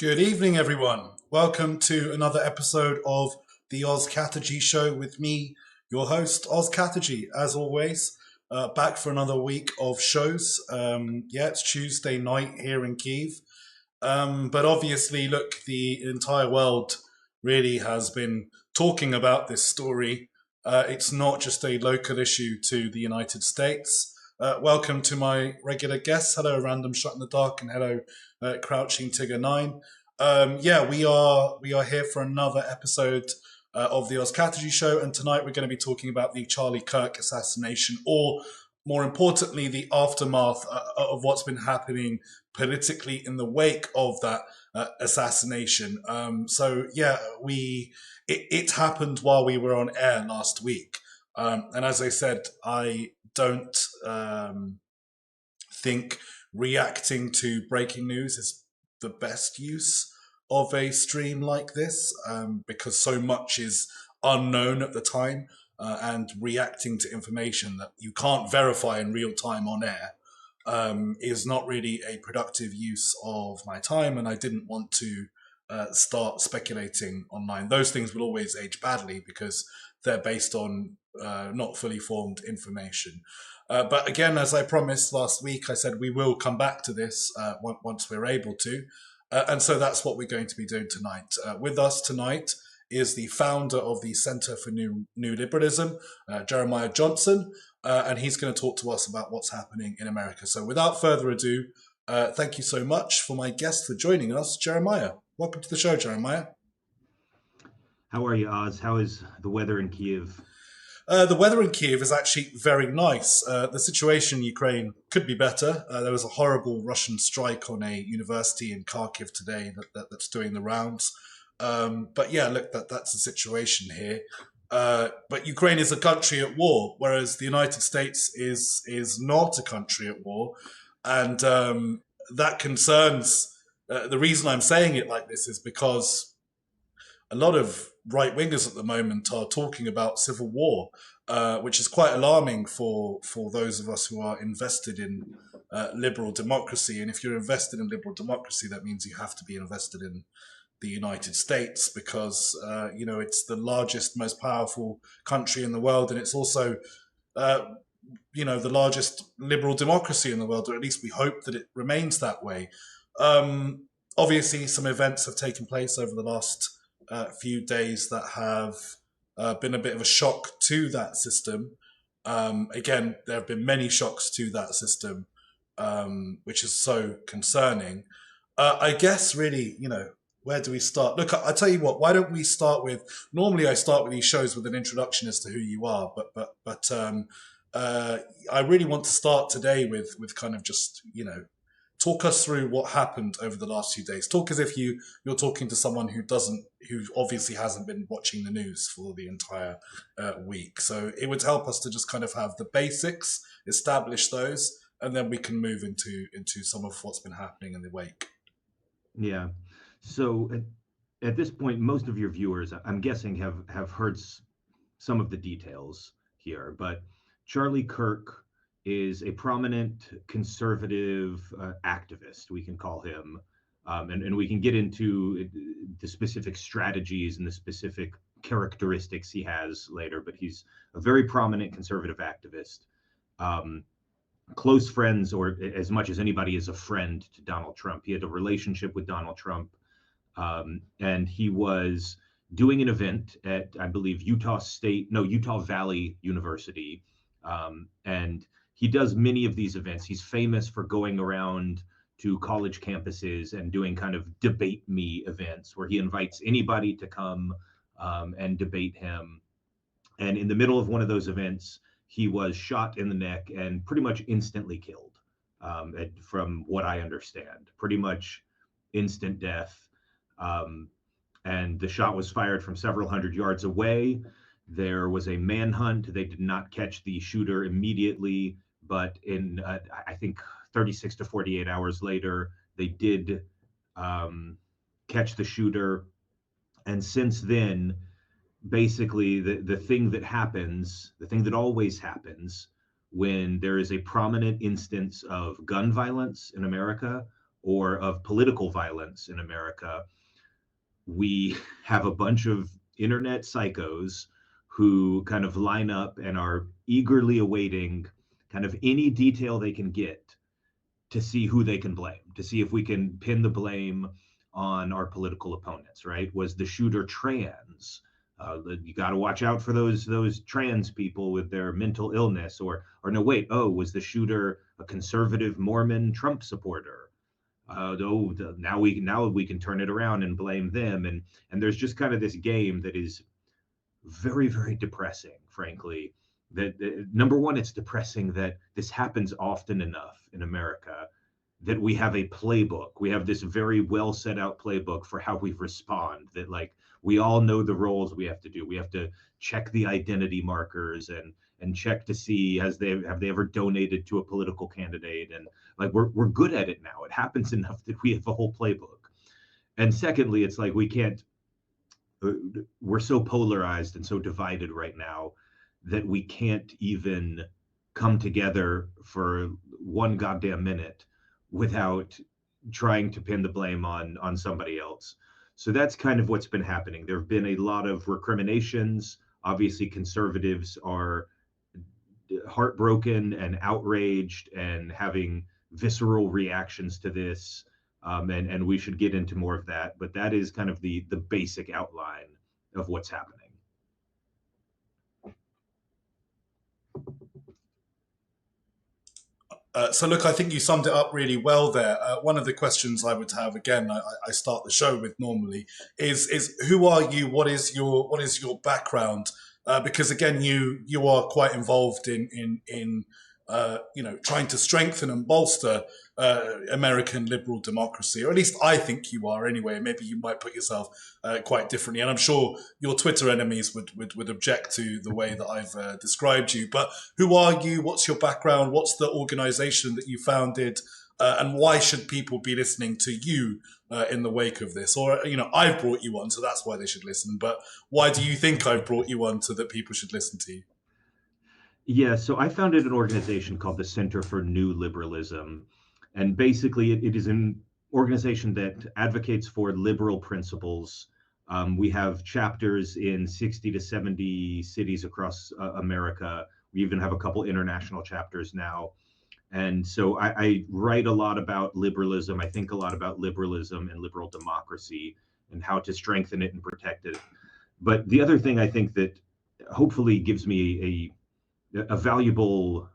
Good evening, everyone. Welcome to another episode of the Katerji Show with me, your host, Katerji. As always, back for another week of shows. It's Tuesday night here in Kyiv. But obviously, look, the entire world really has been talking about this story. It's not just a local issue to the United States. Welcome to my regular guests. Hello, Random Shot in the Dark, and hello, Crouching Tigger 9. We are here for another episode of the Katerji Show, and tonight we're going to be talking about the Charlie Kirk assassination, or more importantly, the aftermath of what's been happening politically in the wake of that assassination. It happened while we were on air last week, and as I said, I don't think reacting to breaking news is the best use of a stream like this, because so much is unknown at the time, and reacting to information that you can't verify in real time on air is not really a productive use of my time, and I didn't want to start speculating online. Those things will always age badly because they're based on not fully formed information. But again, as I promised last week, I said we will come back to this once we're able to. And so that's what we're going to be doing tonight. With us tonight is the founder of the Center for New Liberalism, Jeremiah Johnson, and he's going to talk to us about what's happening in America. So without further ado, thank you so much for my guest for joining us, Jeremiah. Welcome to the show, Jeremiah. How are you, Oz? How is the weather in Kyiv? The weather in Kyiv is actually very nice. The situation in Ukraine could be better. There was a horrible Russian strike on a university in Kharkiv today that's doing the rounds. But yeah, look, that's the situation here. But Ukraine is a country at war, whereas the United States is not a country at war. And that concerns... the reason I'm saying it like this is because a lot of right-wingers at the moment are talking about civil war, which is quite alarming for those of us who are invested in liberal democracy. And if you're invested in liberal democracy, that means you have to be invested in the United States because, it's the largest, most powerful country in the world. And it's also, the largest liberal democracy in the world, or at least we hope that it remains that way. Obviously, some events have taken place over the last few days that have been a bit of a shock to that system. Again, there have been many shocks to that system, which is so concerning. I guess really, where do we start? Look, I tell you what, why don't we start with, normally I start with these shows with an introduction as to who you are, but I really want to start today with kind of just, talk us through what happened over the last few days. Talk as if you're talking to someone who obviously hasn't been watching the news for the entire week. So it would help us to just kind of have the basics, establish those, and then we can move into some of what's been happening in the wake. Yeah. So at this point, most of your viewers, I'm guessing, have heard some of the details here, but Charlie Kirk is a prominent conservative activist, we can call him, and we can get into the specific strategies and the specific characteristics he has later, but he's a very prominent conservative activist, close friends, or as much as anybody is a friend to Donald Trump. He had a relationship with Donald Trump, and he was doing an event at, I believe, Utah Valley University, and he does many of these events. He's famous for going around to college campuses and doing kind of debate me events where he invites anybody to come and debate him. And in the middle of one of those events, he was shot in the neck and pretty much instantly killed, from what I understand. Pretty much instant death. And the shot was fired from several hundred yards away. There was a manhunt. They did not catch the shooter immediately, but in, I think, 36 to 48 hours later, they did catch the shooter. And since then, basically, the thing that happens, the thing that always happens when there is a prominent instance of gun violence in America, or of political violence in America, we have a bunch of internet psychos who kind of line up and are eagerly awaiting kind of any detail they can get to see who they can blame, to see if we can pin the blame on our political opponents, right? Was the shooter trans? You got to watch out for those trans people with their mental illness, or no, wait, oh, was the shooter a conservative Mormon Trump supporter? Now we can turn it around and blame them, and there's just kind of this game that is very, very depressing, frankly. That number one, it's depressing that this happens often enough in America that we have a playbook. We have this very well set out playbook for how we respond, that like we all know the roles we have to do. We have to check the identity markers and check to see have they ever donated to a political candidate, and like we're good at it now. It happens enough that we have a whole playbook. And secondly, it's like we're so polarized and so divided right now that we can't even come together for one goddamn minute without trying to pin the blame on somebody else. So that's kind of what's been happening. There have been a lot of recriminations. Obviously, conservatives are heartbroken and outraged and having visceral reactions to this. And we should get into more of that. But that is kind of the basic outline of what's happening. So look, I think you summed it up really well there. One of the questions I would have, again, I start the show with normally, is who are you? What is your background? Because again, you are quite involved in trying to strengthen and bolster American liberal democracy, or at least I think you are anyway. Maybe you might put yourself quite differently, and I'm sure your Twitter enemies would object to the way that I've described you. But who are you? What's your background? What's the organization that you founded? And why should people be listening to you in the wake of this? Or, I've brought you on, so that's why they should listen. But why do you think I've brought you on so that people should listen to you? Yeah, so I founded an organization called the Center for New Liberalism. And basically, it is an organization that advocates for liberal principles. We have chapters in 60 to 70 cities across America. We even have a couple international chapters now. And so I write a lot about liberalism. I think a lot about liberalism and liberal democracy and how to strengthen it and protect it. But the other thing I think that hopefully gives me a valuable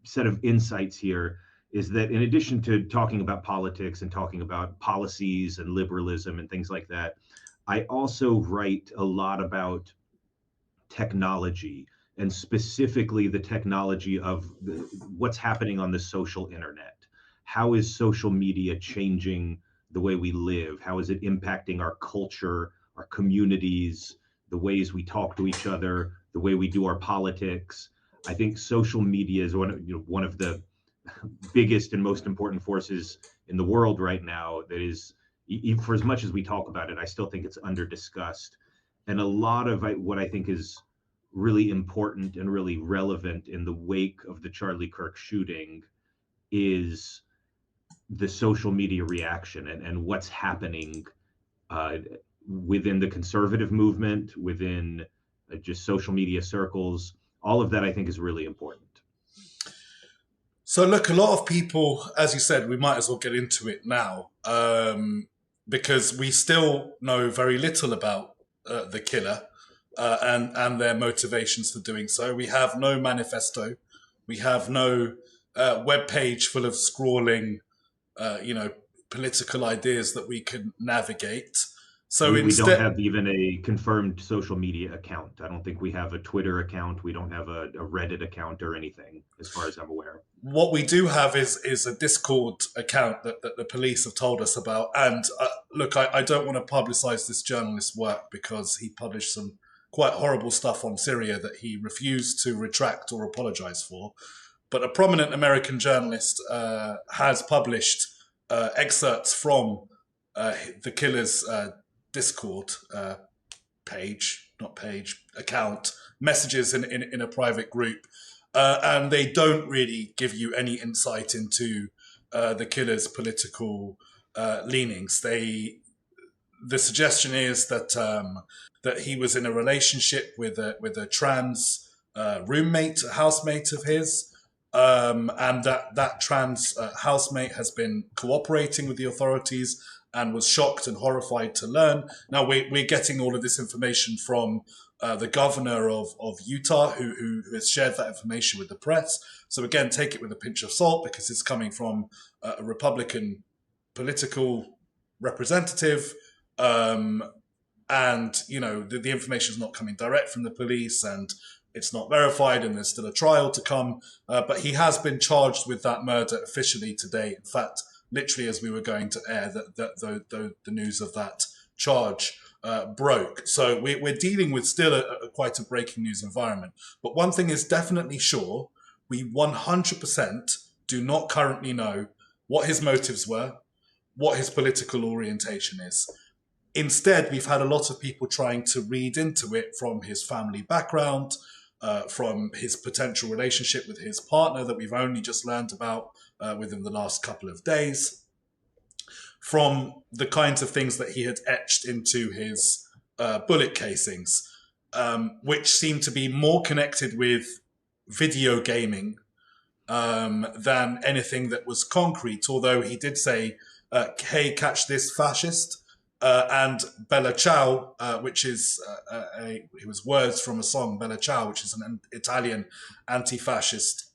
set of insights here is that in addition to talking about politics and talking about policies and liberalism and things like that, I also write a lot about technology, and specifically the technology of what's happening on the social internet. How is social media changing the way we live? How is it impacting our culture, our communities, the ways we talk to each other, the way we do our politics? I think social media is one of the biggest and most important forces in the world right now. That is, for as much as we talk about it, I still think it's under discussed. And a lot of what I think is really important and really relevant in the wake of the Charlie Kirk shooting is the social media reaction and what's happening within the conservative movement, within just social media circles. All of that I think is really important. So look, a lot of people, as you said, we might as well get into it now, because we still know very little about the killer and their motivations for doing so. We have no manifesto. We have no webpage full of scrawling, political ideas that we can navigate. So we don't have even a confirmed social media account. I don't think we have a Twitter account. We don't have a Reddit account or anything, as far as I'm aware. What we do have is a Discord account that the police have told us about. And look, I don't want to publicize this journalist's work because he published some quite horrible stuff on Syria that he refused to retract or apologize for. But a prominent American journalist has published excerpts from the killer's Discord account, messages in a private group. And they don't really give you any insight into the killer's political leanings. The suggestion is that that he was in a relationship with a trans roommate, a housemate of his, and that trans housemate has been cooperating with the authorities and was shocked and horrified to learn. Now we're getting all of this information from the governor of Utah, who has shared that information with the press. So again, take it with a pinch of salt because it's coming from a Republican political representative. And the information is not coming direct from the police, and it's not verified, and there's still a trial to come. But he has been charged with that murder officially today. In fact, literally as we were going to air, the news of that charge broke. So we're dealing with still quite a breaking news environment. But one thing is definitely sure: we 100% do not currently know what his motives were, what his political orientation is. Instead, we've had a lot of people trying to read into it from his family background, from his potential relationship with his partner that we've only just learned about within the last couple of days, from the kinds of things that he had etched into his bullet casings, which seem to be more connected with video gaming than anything that was concrete, although he did say, hey, catch this fascist. And Bella Ciao, which is it was words from a song, Bella Ciao, which is an Italian anti-fascist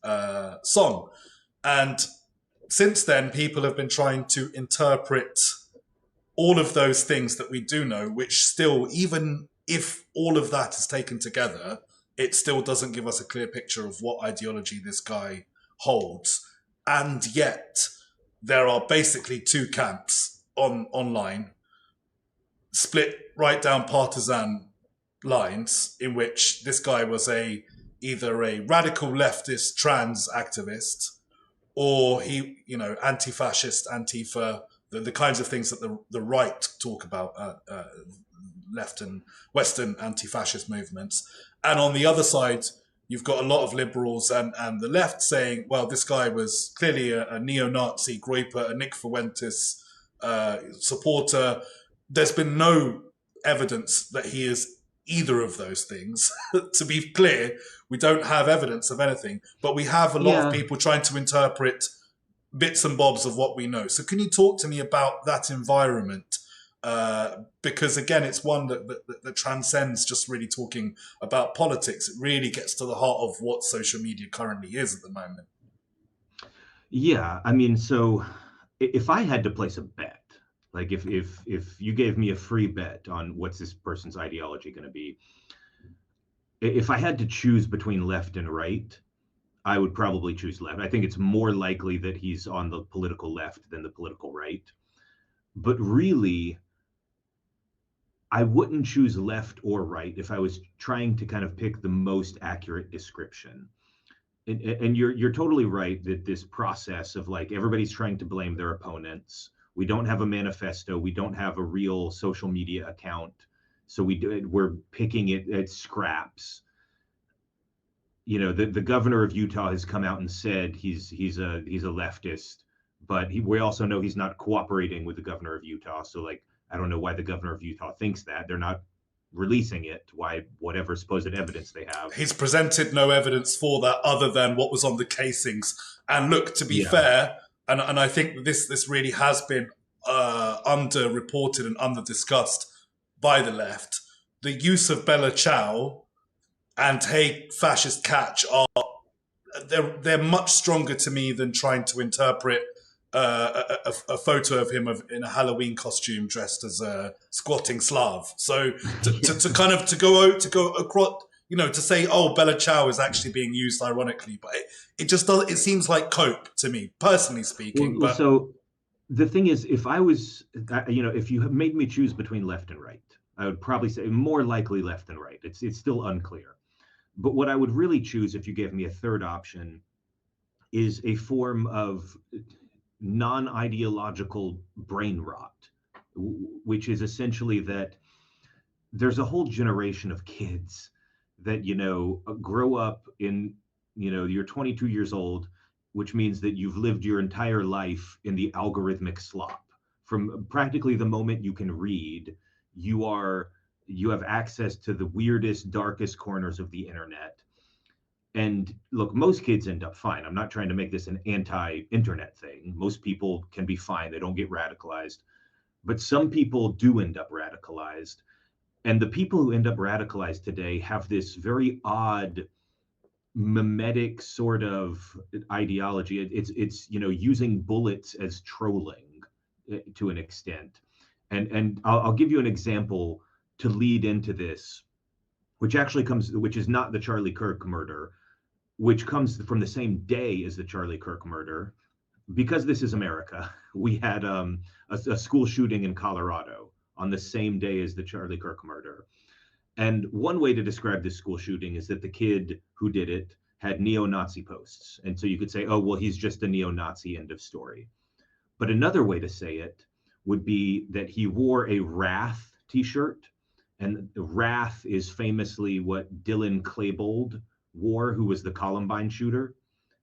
song. And since then, people have been trying to interpret all of those things that we do know, which still, even if all of that is taken together, it still doesn't give us a clear picture of what ideology this guy holds. And yet, there are basically two camps online, split right down partisan lines, in which this guy was either a radical leftist trans activist, or he, anti-fascist, Antifa, the kinds of things that the right talk about, left and Western anti-fascist movements. And on the other side, you've got a lot of liberals and the left saying, well, this guy was clearly a neo-Nazi, Groiper, a Nick Fuentes supporter. There's been no evidence that he is either of those things. To be clear, we don't have evidence of anything, but we have a lot of people trying to interpret bits and bobs of what we know. So can you talk to me about that environment? Because again, it's one that transcends just really talking about politics. It really gets to the heart of what social media currently is at the moment. Yeah, I mean, so if I had to place a bet, like if you gave me a free bet on what's this person's ideology going to be, if I had to choose between left and right, I would probably choose left. I think it's more likely that he's on the political left than the political right. But really, I wouldn't choose left or right if I was trying to kind of pick the most accurate description. And you're totally right that this process of like everybody's trying to blame their opponents. We don't have a manifesto. We don't have a real social media account. So we're picking it at scraps. The governor of Utah has come out and said he's a leftist, but we also know he's not cooperating with the governor of Utah. So like, I don't know why the governor of Utah thinks that. They're not releasing it. Why? Whatever supposed evidence they have. He's presented no evidence for that other than what was on the casings. And look, to be fair, and I think this really has been under-reported and under-discussed by the left. The use of Bella Ciao and hey, fascist catch they're much stronger to me than trying to interpret a photo of him in a Halloween costume dressed as a squatting Slav. So to go across, to say, oh, Bella Ciao is actually being used ironically, but it just does. It seems like cope to me, personally speaking. Well, so the thing is, if I was, if you made me choose between left and right, I would probably say more likely left than right. It's still unclear. But what I would really choose if you gave me a third option is a form of non-ideological brain rot, which is essentially that there's a whole generation of kids that, grow up in, you're 22 years old which means that you've lived your entire life in the algorithmic slop. From practically the moment you can read, you have access to the weirdest, darkest corners of the internet. And look, most kids end up fine. I'm not trying to make this an anti-internet thing. Most people can be fine. They don't get radicalized. But some people do end up radicalized. And the people who end up radicalized today have this very odd mimetic sort of ideology. It's using bullets as trolling to an extent. And I'll give you an example to lead into this, which is not the Charlie Kirk murder, which comes from the same day as the Charlie Kirk murder. Because this is America, we had a school shooting in Colorado on the same day as the Charlie Kirk murder. And one way to describe this school shooting is that the kid who did it had neo-Nazi posts. And so you could say, oh, well, he's just a neo-Nazi, end of story. But another way to say it would be that he wore a Wrath t-shirt. And Wrath is famously what Dylan Klebold wore, who was the Columbine shooter.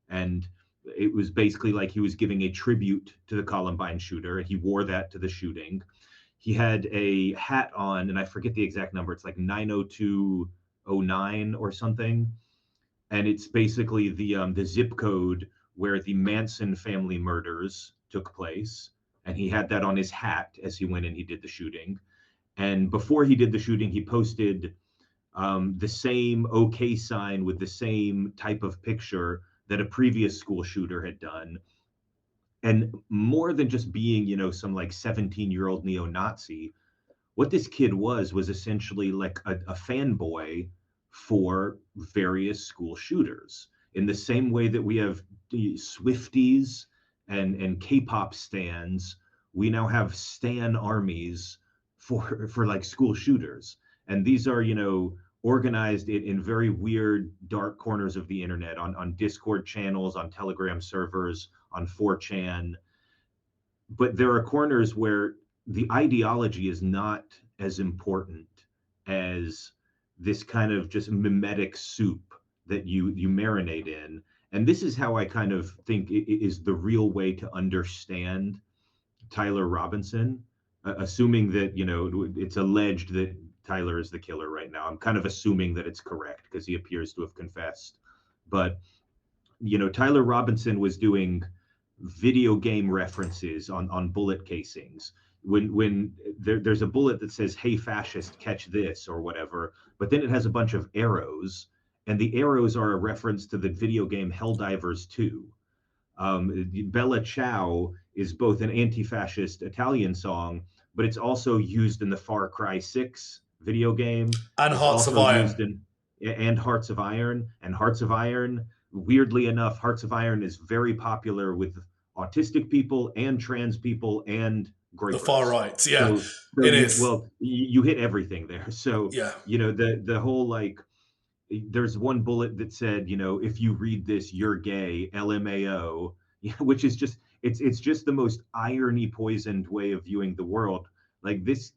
And it was basically like he was giving a tribute to the Columbine shooter. He wore that to the shooting. He had a hat on, and I forget the exact number. It's like 90209 or something. And it's basically the zip code where the Manson family murders took place. And he had that on his hat as he went and he did the shooting. And before he did the shooting, he posted the same OK sign with the same type of picture that a previous school shooter had done. And more than just being, some like 17-year-old neo-Nazi, what this kid was essentially like a fanboy for various school shooters. In the same way that we have Swifties and K-pop stans, we now have stan armies for like school shooters. And these are, organized in very weird, dark corners of the internet, on Discord channels, on Telegram servers, on 4chan. But there are corners where the ideology is not as important as this kind of just mimetic soup that you marinate in. And this is how I kind of think is the real way to understand Tyler Robinson, assuming that, it's alleged that Tyler is the killer right now. I'm kind of assuming that it's correct because he appears to have confessed. But, Tyler Robinson was doing video game references on bullet casings. When there's a bullet that says, "Hey, fascist, catch this," or whatever, but then it has a bunch of arrows, and the arrows are a reference to the video game Helldivers 2. Bella Ciao is both an anti-fascist Italian song, but it's also used in the Far Cry 6 video game. And It's Hearts of also Iron. used and Hearts of Iron. And Hearts of Iron, weirdly enough, Hearts of Iron is very popular with autistic people and trans people and groypers. The far right, yeah. So It is. Well, you hit everything there. So, Yeah. The whole, like, there's one bullet that said, if you read this, you're gay, LMAO, which is just, it's just the most irony poisoned way of viewing the world. Like this,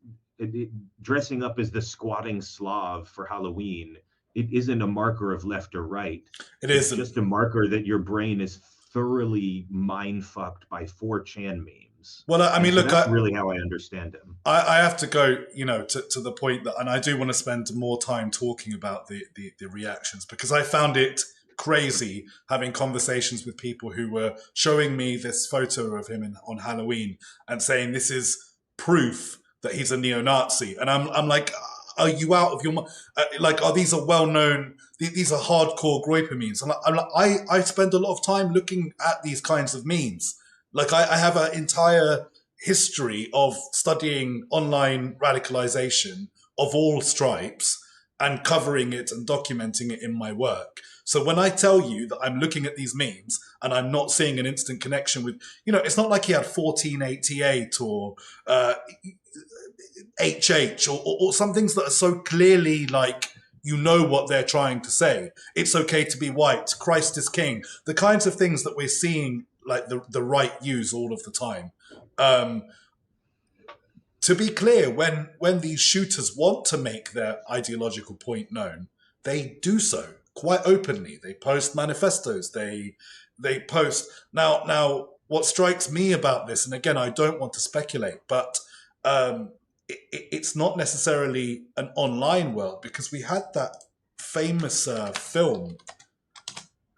dressing up as the squatting Slav for Halloween, it isn't a marker of left or right. It's just a marker that your brain is thoroughly mind fucked by 4chan memes. Well, I mean, look, that's really how I understand him. I have to go, to the point that, and I do want to spend more time talking about the reactions, because I found it crazy having conversations with people who were showing me this photo of him on Halloween and saying this is proof that he's a neo-Nazi. And I'm like, are you out of your mind? Like, these are well-known, these are hardcore groyper memes. And I spend a lot of time looking at these kinds of memes. Like, I have an entire history of studying online radicalization of all stripes and covering it and documenting it in my work. So when I tell you that I'm looking at these memes and I'm not seeing an instant connection with, it's not like he had 1488 or HH or some things that are so clearly like, what they're trying to say. It's okay to be white. Christ is king. The kinds of things that we're seeing, like the right use all of the time. To be clear, when these shooters want to make their ideological point known, they do so quite openly. They post manifestos. They post now. What strikes me about this, and again, I don't want to speculate, but it's not necessarily an online world, because we had that famous film.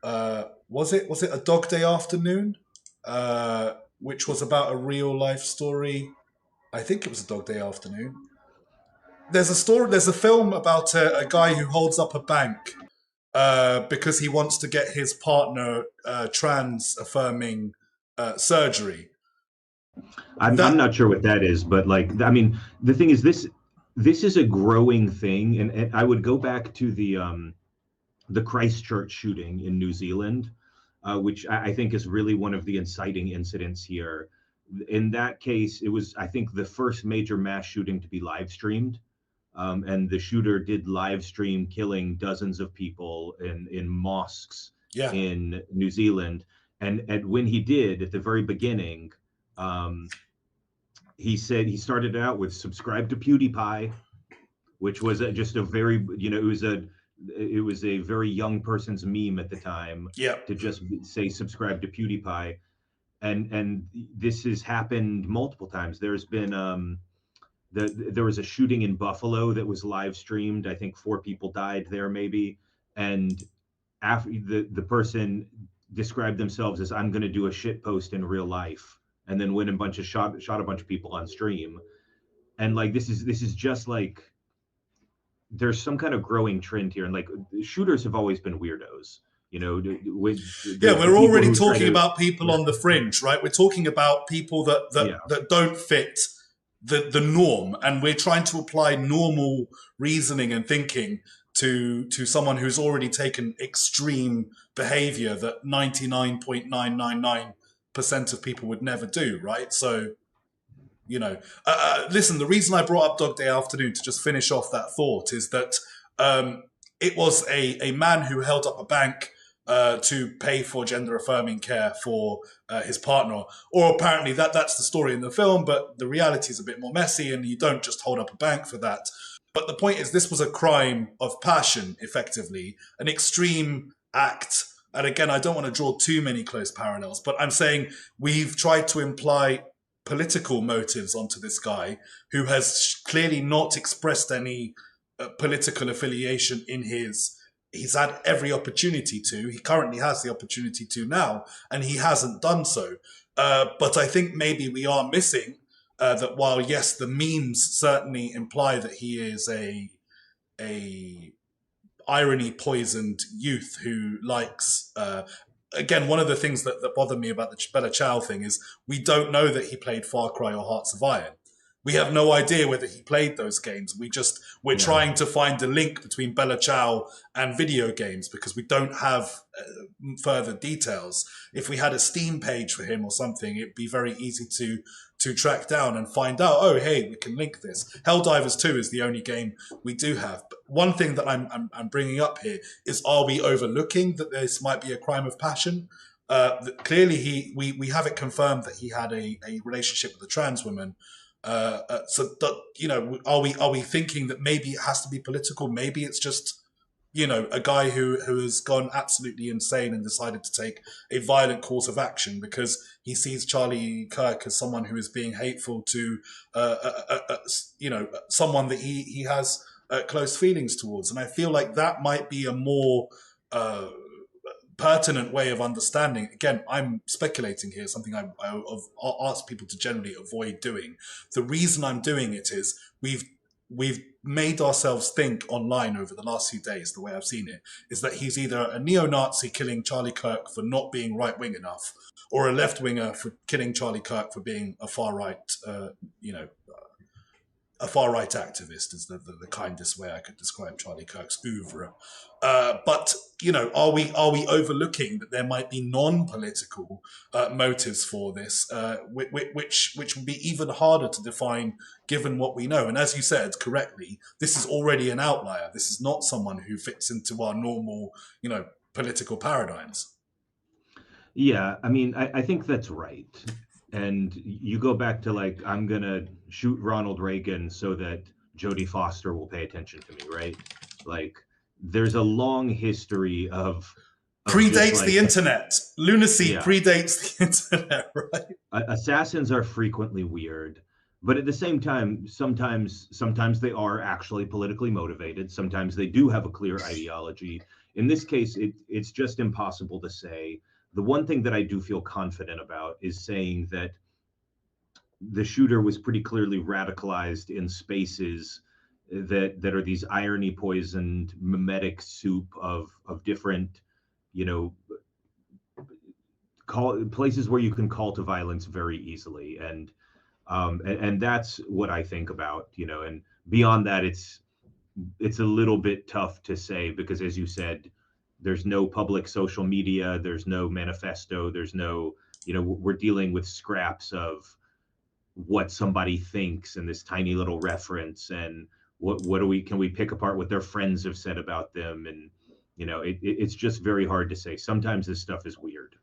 Was it A Dog Day Afternoon, which was about a real life story? I think it was A Dog Day Afternoon. There's a story. There's a film about a guy who holds up a bank because he wants to get his partner trans affirming surgery. I'm not sure what that is, but like, I mean, the thing is, this is a growing thing, and I would go back to the Christchurch shooting in New Zealand, which I think is really one of the inciting incidents here. In that case, it was, I think, the first major mass shooting to be live streamed. And the shooter did live stream killing dozens of people in mosques in New Zealand. And when he did, at the very beginning, he said he started out with "subscribe to PewDiePie," which was just a very, it was a very young person's meme at the time. To just say "subscribe to PewDiePie," and this has happened multiple times. There's been there was a shooting in Buffalo that was live streamed. I think 4 people died there, maybe. And after the person described themselves as, "I'm going to do a shit post in real life," and then went and shot a bunch of people on stream. And like, this is just like, there's some kind of growing trend here. And like, shooters have always been weirdos. We're already talking about people on the fringe, right? We're talking about people that don't fit the norm, and we're trying to apply normal reasoning and thinking to someone who's already taken extreme behavior that 99.999% of people would never do, right? So, listen, the reason I brought up Dog Day Afternoon, to just finish off that thought, is that it was a man who held up a bank to pay for gender-affirming care for his partner. Or apparently that's the story in the film, but the reality is a bit more messy, and you don't just hold up a bank for that. But the point is, this was a crime of passion, effectively, an extreme act. And again, I don't want to draw too many close parallels, but I'm saying we've tried to imply political motives onto this guy who has clearly not expressed any political affiliation in his... He's had every opportunity to. He currently has the opportunity to now, and he hasn't done so. But I think maybe we are missing that while, yes, the memes certainly imply that he is a irony-poisoned youth who likes... again, one of the things that bother me about the Bella Ciao thing is we don't know that he played Far Cry or Hearts of Iron. We have no idea whether he played those games. We're trying to find a link between Bella Ciao and video games because we don't have further details. If we had a Steam page for him or something, it'd be very easy to track down and find out, oh, hey, we can link this. Helldivers 2 is the only game we do have. But one thing that I'm bringing up here is, are we overlooking that this might be a crime of passion? Clearly, we have it confirmed that he had a relationship with a trans woman. Are we thinking that maybe it has to be political? Maybe it's just, a guy who has gone absolutely insane and decided to take a violent course of action because he sees Charlie Kirk as someone who is being hateful to, someone that he has close feelings towards. And I feel like that might be a more pertinent way of understanding. Again, I'm speculating here, something I ask people to generally avoid doing. The reason I'm doing it is we've made ourselves think online over the last few days, the way I've seen it, is that he's either a neo-Nazi killing Charlie Kirk for not being right-wing enough, or a left-winger for killing Charlie Kirk for being a far-right, a far-right activist is the kindest way I could describe Charlie Kirk's oeuvre. But are we overlooking that there might be non-political motives for this, which would be even harder to define given what we know? And as you said correctly, this is already an outlier. This is not someone who fits into our normal, political paradigms. Yeah, I mean, I think that's right. And you go back to like, I'm going to shoot Ronald Reagan so that Jodie Foster will pay attention to me, right? Like, there's a long history of Predates just the like, internet. Lunacy yeah, predates the internet, right? assassins are frequently weird, but at the same time, sometimes they are actually politically motivated. Sometimes they do have a clear ideology. In this case, it's just impossible to say. The one thing that I do feel confident about is saying that the shooter was pretty clearly radicalized in spaces that are these irony poisoned mimetic soup of different, you know, places where you can call to violence very easily. And that's what I think about, and beyond that, it's a little bit tough to say because, as you said, there's no public social media, there's no manifesto, there's no, we're dealing with scraps of what somebody thinks and this tiny little reference, and what do we can we pick apart what their friends have said about them, and it's just very hard to say. Sometimes this stuff is weird.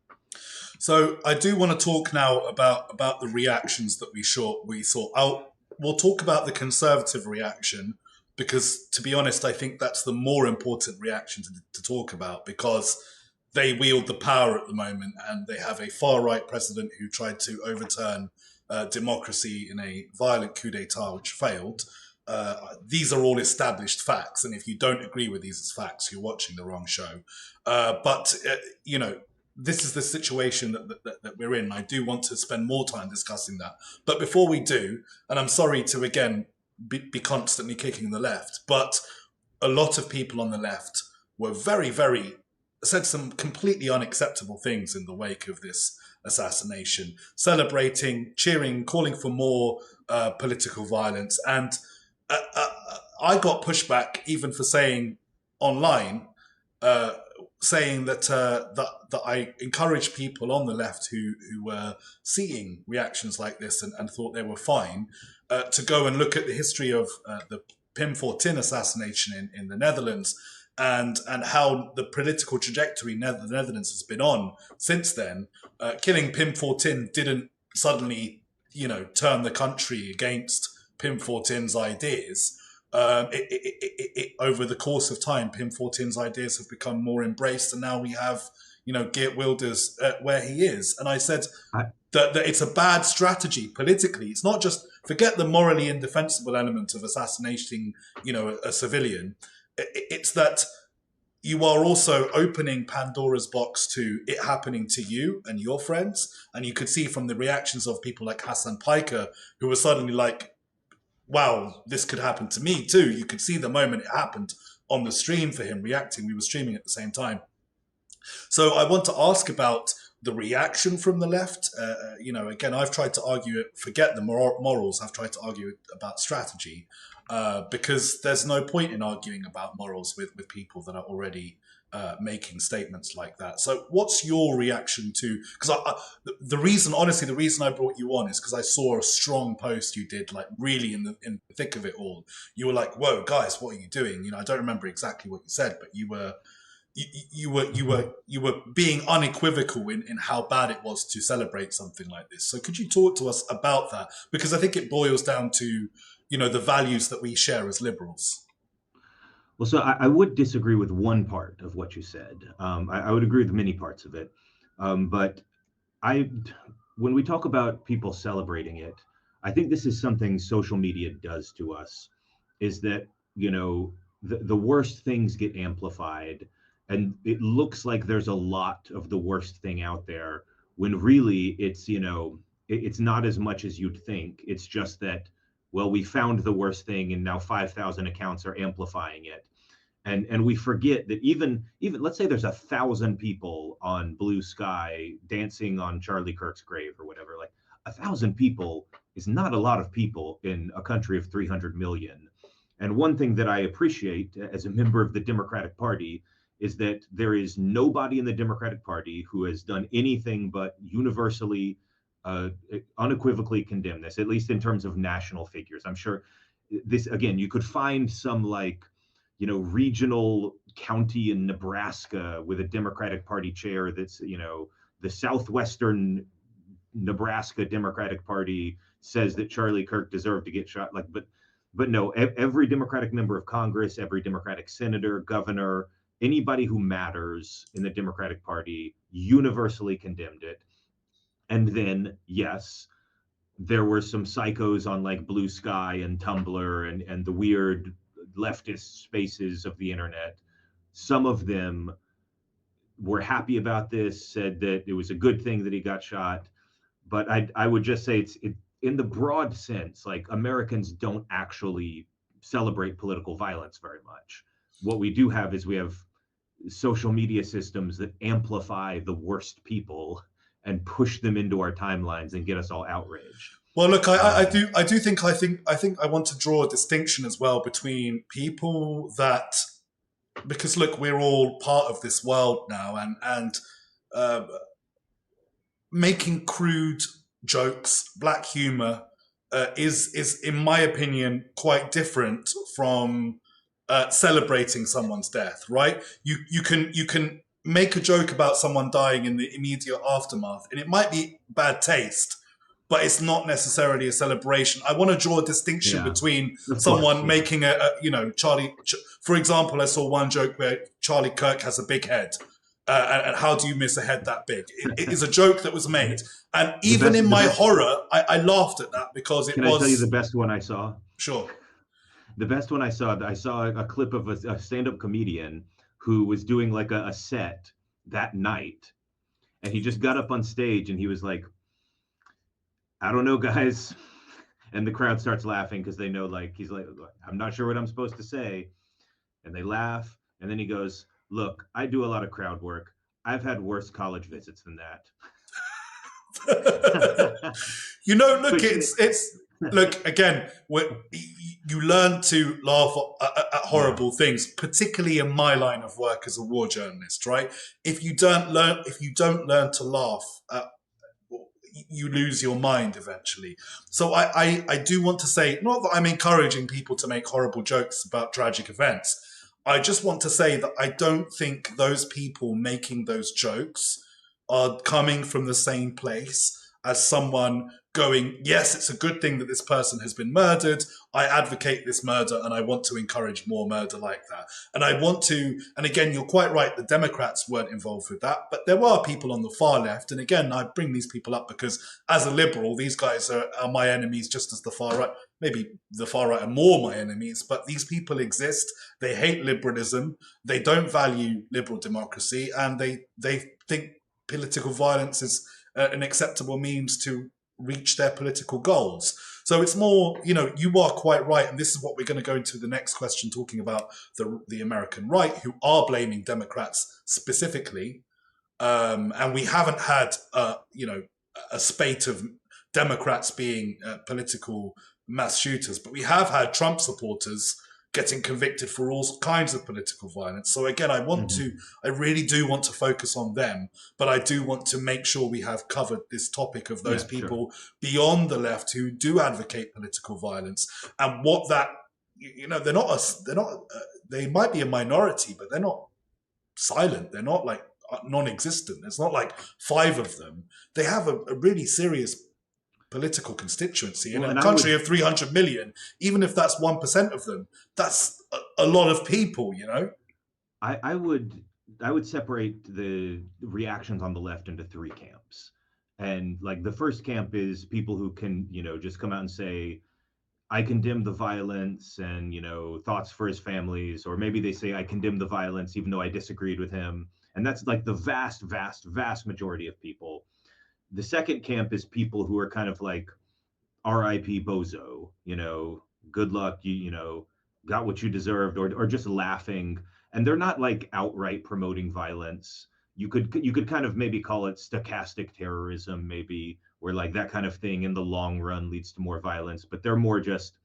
So I do want to talk now about the reactions that we saw. We'll talk about the conservative reaction because, to be honest, I think that's the more important reaction to talk about because they wield the power at the moment and they have a far right president who tried to overturn democracy in a violent coup d'etat which failed. These are all established facts, and if you don't agree with these as facts, you're watching the wrong show. But this is the situation that we're in. I do want to spend more time discussing that. But before we do, and I'm sorry to again be constantly kicking the left, but a lot of people on the left were said some completely unacceptable things in the wake of this assassination, celebrating, cheering, calling for more political violence. And I got pushback even for saying online, saying that I encourage people on the left who were seeing reactions like this and thought they were fine to go and look at the history of the Pim Fortuyn assassination in the Netherlands and how the political trajectory the Netherlands has been on since then. Killing Pim Fortuyn didn't suddenly, turn the country against Pim Fortuyn's ideas. Over the course of time, Pim Fortuyn's ideas have become more embraced, and now we have, Geert Wilders where he is. And I said that it's a bad strategy politically. It's not just forget the morally indefensible element of assassinating, a civilian. It's that you are also opening Pandora's box to it happening to you and your friends. And you could see from the reactions of people like Hassan Piker, who were suddenly like, wow, this could happen to me too. You could see the moment it happened on the stream for him reacting. We were streaming at the same time. So I want to ask about the reaction from the left. Again, I've tried to argue it, forget the morals, I've tried to argue it about strategy because there's no point in arguing about morals with people that are already making statements like that. So what's your reaction to, because the reason I brought you on is because I saw a strong post you did, like really in the thick of it all. You were like, whoa, guys, what are you doing? I don't remember exactly what you said, but you were being unequivocal in how bad it was to celebrate something like this. So could you talk to us about that? Because I think it boils down to, the values that we share as liberals. Well, so I would disagree with one part of what you said. I would agree with many parts of it. But when we talk about people celebrating it, I think this is something social media does to us, is that, the worst things get amplified. And it looks like there's a lot of the worst thing out there when really it's, it's not as much as you'd think. It's just that, well, we found the worst thing and now 5,000 accounts are amplifying it. And we forget that even let's say there's 1,000 people on Blue Sky dancing on Charlie Kirk's grave or whatever, like 1,000 people is not a lot of people in a country of 300 million. And one thing that I appreciate as a member of the Democratic Party is that there is nobody in the Democratic Party who has done anything but universally, unequivocally condemn this, at least in terms of national figures. I'm sure this, again, you could find some regional county in Nebraska with a Democratic Party chair that's, the Southwestern Nebraska Democratic Party says that Charlie Kirk deserved to get shot. But but no, every Democratic member of Congress, every Democratic senator, governor, anybody who matters in the Democratic Party universally condemned it. And then, yes, there were some psychos on like Blue Sky and Tumblr and the weird leftist spaces of the internet. Some of them were happy about this, said that it was a good thing that he got shot. But I would just say it's in the broad sense, like Americans don't actually celebrate political violence very much. What we do have is we have social media systems that amplify the worst people and push them into our timelines and get us all outraged. Well, look, I think I want to draw a distinction as well between people that, because look, we're all part of this world now, and making crude jokes, black humor, is in my opinion quite different from celebrating someone's death. Right? You can make a joke about someone dying in the immediate aftermath, and it might be bad taste, but it's not necessarily a celebration. I want to draw a distinction between someone making for example, I saw one joke where Charlie Kirk has a big head. And how do you miss a head that big? It is a joke that was made. And even in my horror, I laughed at that because it was... Can I tell you the best one I saw? Sure. The best one I saw a clip of a stand-up comedian who was doing like a set that night. And he just got up on stage and he was like, I don't know, guys. And the crowd starts laughing because they know, like, he's like, I'm not sure what I'm supposed to say. And they laugh. And then he goes, look, I do a lot of crowd work. I've had worse college visits than that. Look, it's look, again, you learn to laugh at horrible things, particularly in my line of work as a war journalist, right? If you don't learn to laugh, you lose your mind eventually. So I do want to say, not that I'm encouraging people to make horrible jokes about tragic events. I just want to say that I don't think those people making those jokes are coming from the same place as someone going, yes, it's a good thing that this person has been murdered. I advocate this murder and I want to encourage more murder like that. And I want to, and again, you're quite right, the Democrats weren't involved with that, but there are people on the far left. And again, I bring these people up because as a liberal, these guys are my enemies just as the far right. Maybe the far right are more my enemies, but these people exist. They hate liberalism. They don't value liberal democracy. And they think political violence is an acceptable means to reach their political goals. So it's more, you are quite right. And this is what we're going to go into the next question, talking about the American right, who are blaming Democrats specifically. And we haven't had, a spate of Democrats being political mass shooters, but we have had Trump supporters getting convicted for all kinds of political violence. So again, I really do want to focus on them, but I do want to make sure we have covered this topic of those people beyond the left who do advocate political violence and what that, they might be a minority, but they're not silent. They're not like non-existent. It's not like 5 of them. They have a really serious political constituency in a country of 300 million. Even if that's 1% of them, that's a lot of people, I would separate the reactions on the left into 3 camps. And like the first camp is people who can, just come out and say, I condemn the violence and, thoughts for his families, or maybe they say I condemn the violence even though I disagreed with him. And that's like the vast, vast, vast majority of people. The second camp is people who are kind of like R.I.P. Bozo, good luck, you got what you deserved, or just laughing. And they're not like outright promoting violence. You could kind of maybe call it stochastic terrorism, maybe, where like that kind of thing in the long run leads to more violence, but they're more just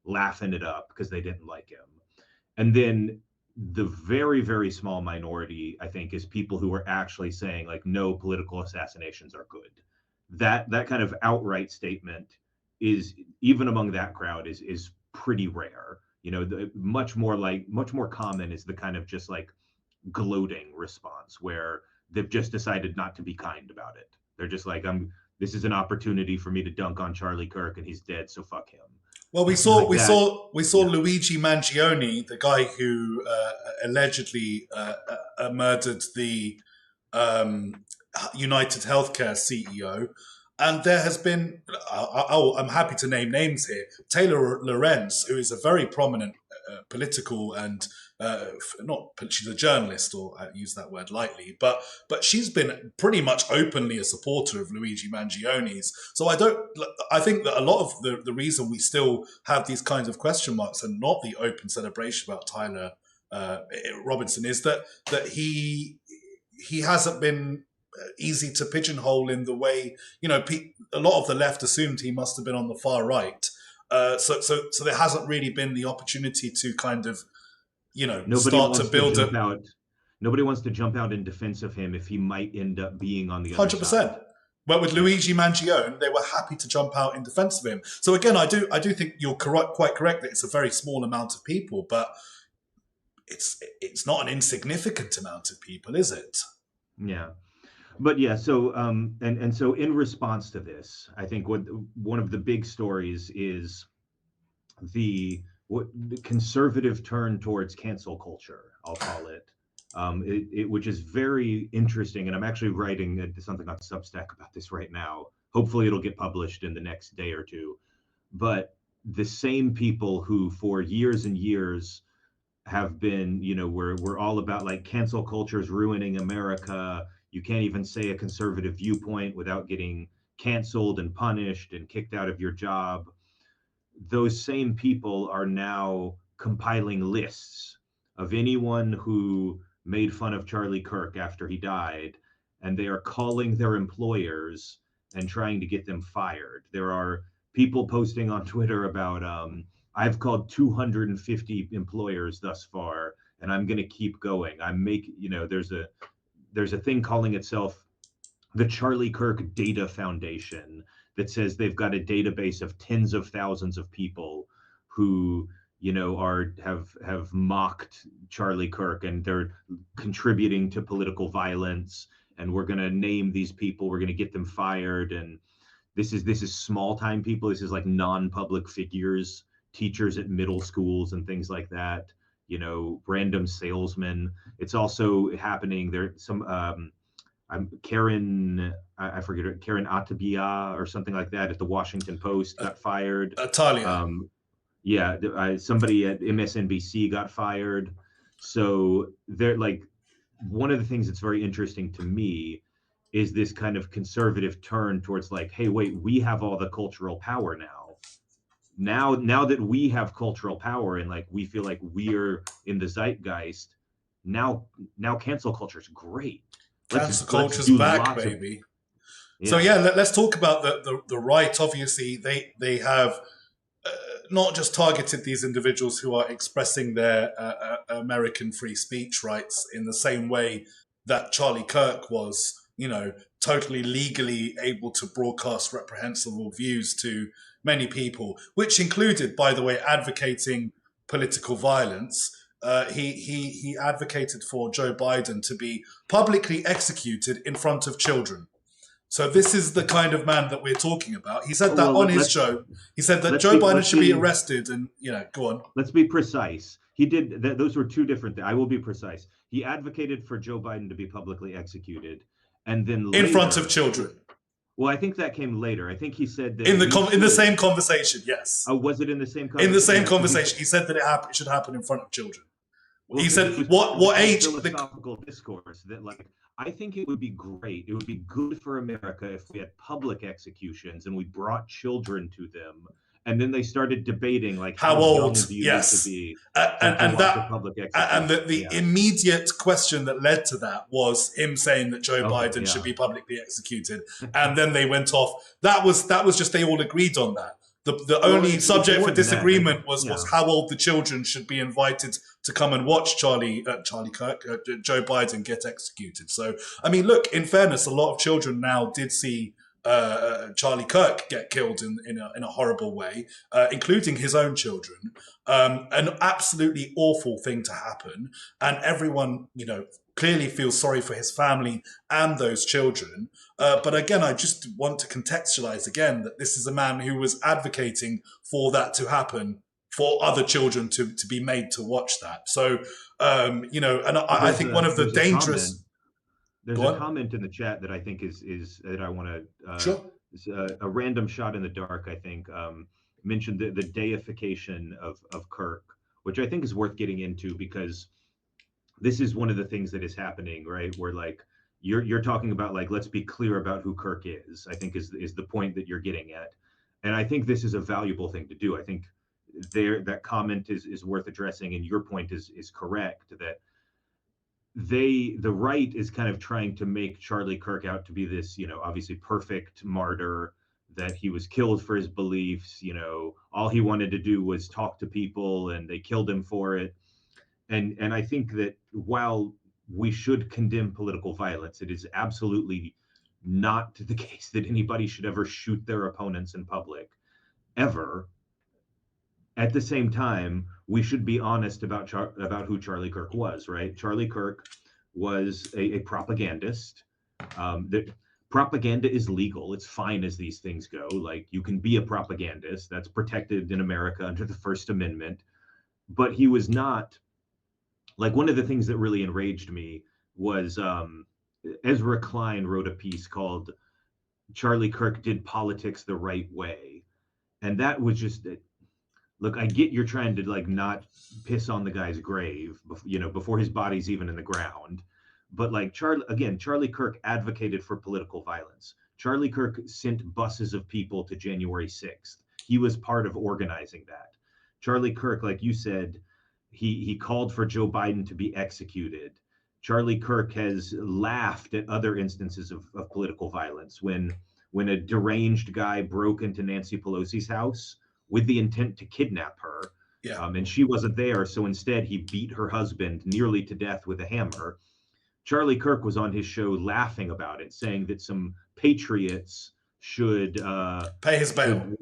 laughing it up because they didn't like him. And then the very, very small minority, I think, is people who are actually saying like, no, political assassinations are good. That kind of outright statement is, even among that crowd, is pretty rare. Much more common is the kind of just like gloating response where they've just decided not to be kind about it. They're just like, this is an opportunity for me to dunk on Charlie Kirk and he's dead, so fuck him. Well, we something saw like we that. saw we saw Yeah. Luigi Mangione, the guy who allegedly murdered the um, United Healthcare CEO. And there has been, I'm happy to name names here, Taylor Lorenz, who is a very prominent political and not, she's a journalist, or I use that word lightly, but she's been pretty much openly a supporter of Luigi Mangione's. So I think that a lot of the reason we still have these kinds of question marks and not the open celebration about Tyler Robinson is that he hasn't been easy to pigeonhole in the way, a lot of the left assumed he must have been on the far right. So there hasn't really been the opportunity to kind of, Nobody start to wants to build jump a out. Nobody wants to jump out in defense of him if he might end up being on the other 100%. side. But with Luigi Mangione, they were happy to jump out in defense of him. So again, I do think you're quite correct that it's a very small amount of people, but it's not an insignificant amount of people, is it? Yeah. But yeah, so and so in response to this, I think one of the big stories is the conservative turn towards cancel culture, I'll call it, which is very interesting. And I'm actually writing something on Substack about this right now. Hopefully it'll get published in the next day or two. But the same people who for years and years have been, we're all about like cancel culture is ruining America. You can't even say a conservative viewpoint without getting canceled and punished and kicked out of your job. Those same people are now compiling lists of anyone who made fun of Charlie Kirk after he died, and they are calling their employers and trying to get them fired. There are people posting on Twitter about, I've called 250 employers thus far, and I'm going to keep going. There's a thing calling itself the Charlie Kirk Data Foundation that says they've got a database of tens of thousands of people who, have mocked Charlie Kirk, and they're contributing to political violence. And we're going to name these people. We're going to get them fired. And this is small time people. This is like non-public figures, teachers at middle schools and things like that. Random salesmen. It's also happening there. Some Karen, I forget it, Karen Atabia or something like that at the Washington Post got fired. Talia. Somebody at MSNBC got fired. So they're like, one of the things that's very interesting to me is this kind of conservative turn towards like, hey, wait, we have all the cultural power now. Now that we have cultural power and like we feel like we're in the zeitgeist, now cancel culture is great. Cancel culture's back, baby. So let's talk about the right. Obviously, they have not just targeted these individuals who are expressing their American free speech rights in the same way that Charlie Kirk was, totally legally able to broadcast reprehensible views to many people, which included, by the way, advocating political violence. He advocated for Joe Biden to be publicly executed in front of children. So this is the kind of man that we're talking about. He said that on his show. He said that Joe Biden should be arrested, and go on. Let's be precise. He did. Those were two different things. I will be precise. He advocated for Joe Biden to be publicly executed, and then later, in front of children. Well, I think that came later. I think he said that in the same conversation. Yes. Oh, was it in the same conversation? In the same conversation, he said that it should happen in front of children. Well, he said, "What age?" Philosophical discourse that, like, I think it would be great. It would be good for America if we had public executions and we brought children to them, and then they started debating, like, how old do you need to be, and the immediate question that led to that was him saying that Joe Biden should be publicly executed, and then they went off. That was just, they all agreed on that. The only subject for disagreement was how old the children should be invited to come and watch Charlie Kirk, Joe Biden get executed. So, I mean, look, in fairness, a lot of children now did see Charlie Kirk get killed in a horrible way, including his own children. An absolutely awful thing to happen. And everyone, clearly feels sorry for his family and those children. But again, I just want to contextualize again that this is a man who was advocating for that to happen, for other children to be made to watch that. So, and Well, I think one of the there's a comment. dangerous. There's Go a on. comment in the chat that I think is that I want to Sure. a random shot in the dark. I think mentioned the deification of Kirk, which I think is worth getting into because this is one of the things that is happening, right? Where like you're talking about like let's be clear about who Kirk is. I think is the point that you're getting at, and I think this is a valuable thing to do. I think that comment is worth addressing, and your point is correct that the right is kind of trying to make Charlie Kirk out to be this, obviously perfect martyr, that he was killed for his beliefs, all he wanted to do was talk to people and they killed him for it. And I think that while we should condemn political violence, it is absolutely not the case that anybody should ever shoot their opponents in public, ever. At the same time, we should be honest about who Charlie Kirk was, right? Charlie Kirk was a propagandist. That propaganda is legal. It's fine as these things go. Like you can be a propagandist. That's protected in America under the First Amendment. But he was not, like, one of the things that really enraged me was Ezra Klein wrote a piece called Charlie Kirk Did Politics the Right Way. And that was just, look, I get you're trying to like not piss on the guy's grave, before his body's even in the ground. But like Charlie Kirk advocated for political violence. Charlie Kirk sent buses of people to January 6th. He was part of organizing that. Charlie Kirk, like you said, he called for Joe Biden to be executed. Charlie Kirk has laughed at other instances of political violence when a deranged guy broke into Nancy Pelosi's house with the intent to kidnap her. Yeah. And she wasn't there. So instead, he beat her husband nearly to death with a hammer. Charlie Kirk was on his show laughing about it, saying that some patriots should Pay his bail.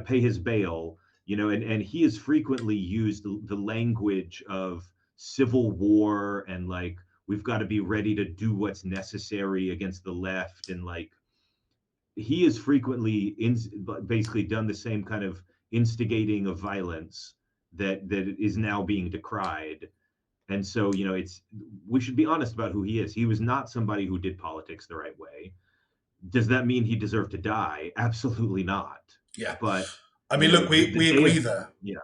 pay his bail. And he has frequently used the language of civil war and like we've got to be ready to do what's necessary against the left, and like he has frequently basically done the same kind of instigating of violence that is now being decried. And so, we should be honest about who he is. He was not somebody who did politics the right way. Does that mean he deserved to die? Absolutely not. Yeah. But I mean, look, we agree there. Yeah.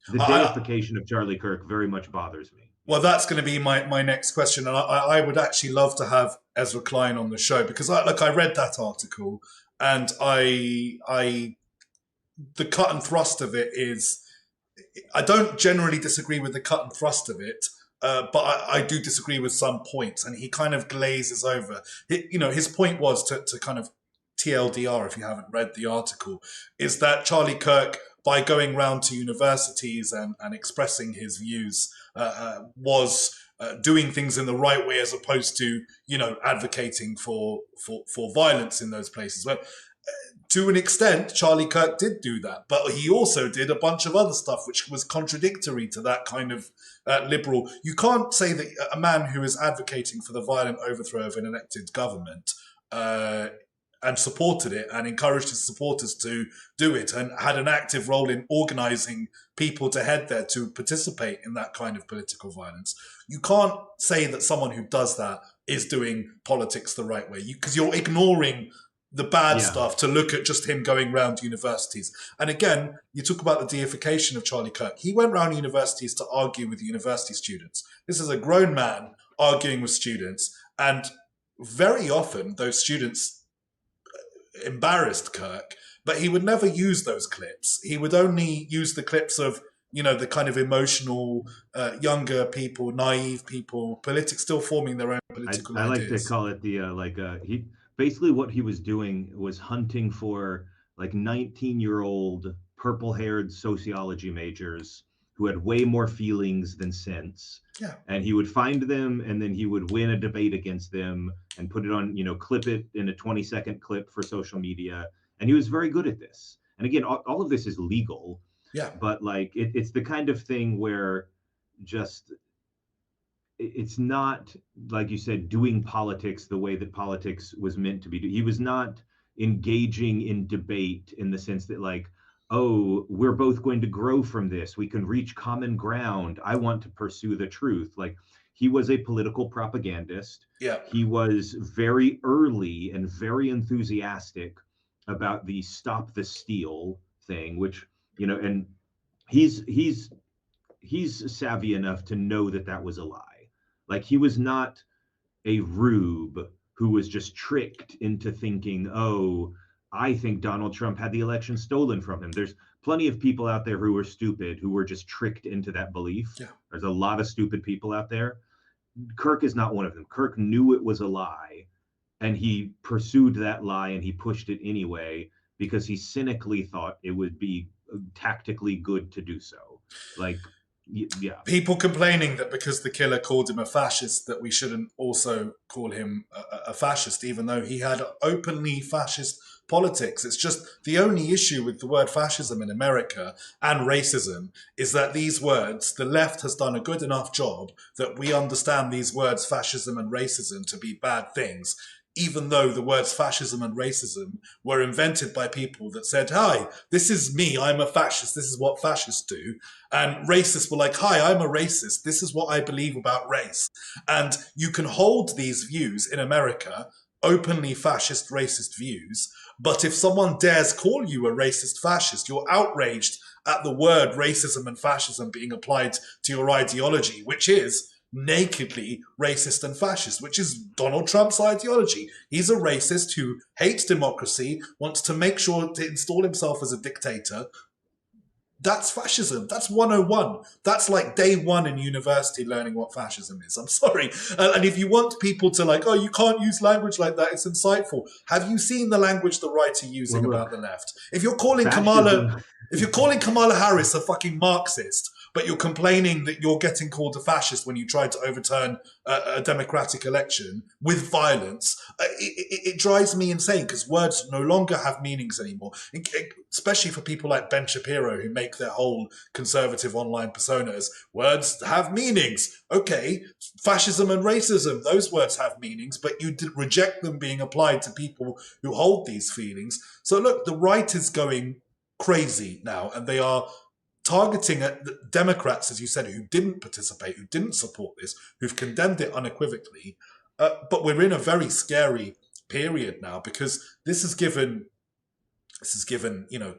The deification of Charlie Kirk very much bothers me. Well, that's going to be my next question. And I would actually love to have Ezra Klein on the show because I read that article and the cut and thrust of it is, I don't generally disagree with the cut and thrust of it, but I do disagree with some points, and he kind of glazes over. His point was to kind of TLDR, if you haven't read the article, is that Charlie Kirk, by going round to universities and expressing his views, was doing things in the right way as opposed to, advocating for violence in those places. Well, to an extent, Charlie Kirk did do that, but he also did a bunch of other stuff which was contradictory to that kind of liberal. You can't say that a man who is advocating for the violent overthrow of an elected government and supported it and encouraged his supporters to do it and had an active role in organizing people to head there to participate in that kind of political violence. You can't say that someone who does that is doing politics the right way because you're ignoring the bad stuff to look at just him going around universities. And again, you talk about the deification of Charlie Kirk. He went around universities to argue with university students. This is a grown man arguing with students. And very often those students embarrassed Kirk, but he would never use those clips. He would only use the clips of, the kind of emotional, younger people, naive people, still forming their own political I ideas. like to call it he basically what he was doing was hunting for like 19-year-old purple-haired sociology majors who had way more feelings than sense. Yeah. And he would find them and then he would win a debate against them and put it on, clip it in a 20-second clip for social media. And he was very good at this. And again, all of this is legal. Yeah. But like it's the kind of thing where just it's not, like you said, doing politics the way that politics was meant to be. He was not engaging in debate in the sense that, like, oh, we're both going to grow from this, we can reach common ground, I want to pursue the truth. Like, he was a political propagandist. Yeah. He was very early and very enthusiastic about the stop the steal thing, which, and he's savvy enough to know that that was a lie. Like, he was not a rube who was just tricked into thinking, oh, I think Donald Trump had the election stolen from him. There's plenty of people out there who are stupid, who were just tricked into that belief. Yeah. There's a lot of stupid people out there. Kirk is not one of them. Kirk knew it was a lie, and he pursued that lie, and he pushed it anyway because he cynically thought it would be tactically good to do so. Like, yeah. People complaining that because the killer called him a fascist, that we shouldn't also call him a fascist, even though he had openly fascist politics. It's just the only issue with the word fascism in America and racism is that these words, the left has done a good enough job that we understand these words, fascism and racism, to be bad things, even though the words fascism and racism were invented by people that said, hi, this is me, I'm a fascist, this is what fascists do. And racists were like, hi, I'm a racist, this is what I believe about race. And you can hold these views in America, openly fascist, racist views, but if someone dares call you a racist fascist, you're outraged at the word racism and fascism being applied to your ideology, which is nakedly racist and fascist, which is Donald Trump's ideology. He's a racist who hates democracy, wants to make sure to install himself as a dictator. That's fascism. That's 101. That's like day one in university learning what fascism is. I'm sorry. And if you want people to like, oh, you can't use language like that, it's insightful. Have you seen the language the right are using about the left? If you're calling Kamala Harris a fucking Marxist, but you're complaining that you're getting called a fascist when you tried to overturn a democratic election with violence, it drives me insane because words no longer have meanings anymore, especially for people like Ben Shapiro who make their whole conservative online persona as words have meanings. Okay, fascism and racism, those words have meanings, but you reject them being applied to people who hold these feelings. So look, the right is going crazy now, and they are targeting at the Democrats, as you said, who didn't participate, who didn't support this, who've condemned it unequivocally. But we're in a very scary period now because this has given,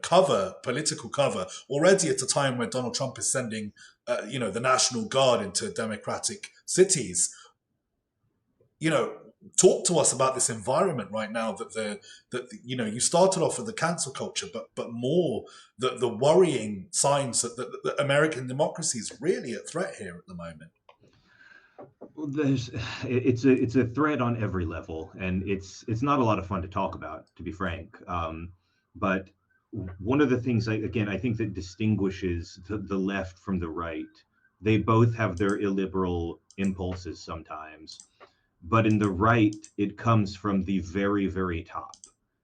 cover, political cover, already at a time where Donald Trump is sending, the National Guard into Democratic cities. Talk to us about this environment right now that you started off with the cancel culture, but more the worrying signs that American democracy is really at threat here at the moment. Well, it's a threat on every level, and it's not a lot of fun to talk about, to be frank. But one of the things I think that distinguishes the left from the right, they both have their illiberal impulses sometimes. But in the right, it comes from the very, very top.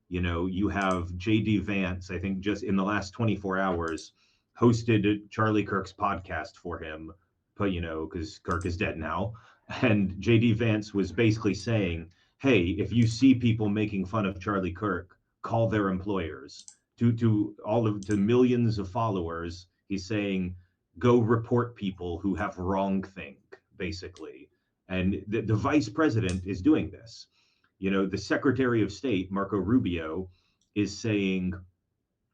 You have J.D. Vance, I think just in the last 24 hours, hosted Charlie Kirk's podcast for him, but because Kirk is dead now. And J.D. Vance was basically saying, hey, if you see people making fun of Charlie Kirk, call their employers. To millions of followers, he's saying, go report people who have wrongthink, basically. And the vice president is doing this. The Secretary of State, Marco Rubio, is saying,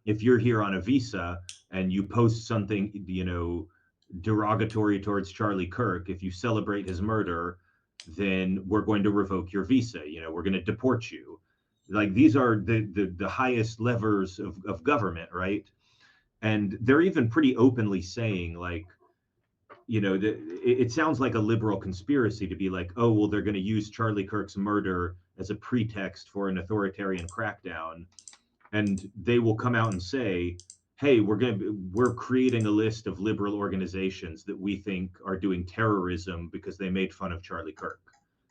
if you're here on a visa and you post something, derogatory towards Charlie Kirk, if you celebrate his murder, then we're going to revoke your visa. We're going to deport you. Like, these are the highest levers of government, right? And they're even pretty openly saying, like, it sounds like a liberal conspiracy to be like, oh, well, they're going to use Charlie Kirk's murder as a pretext for an authoritarian crackdown. And they will come out and say, hey, we're creating a list of liberal organizations that we think are doing terrorism because they made fun of Charlie Kirk.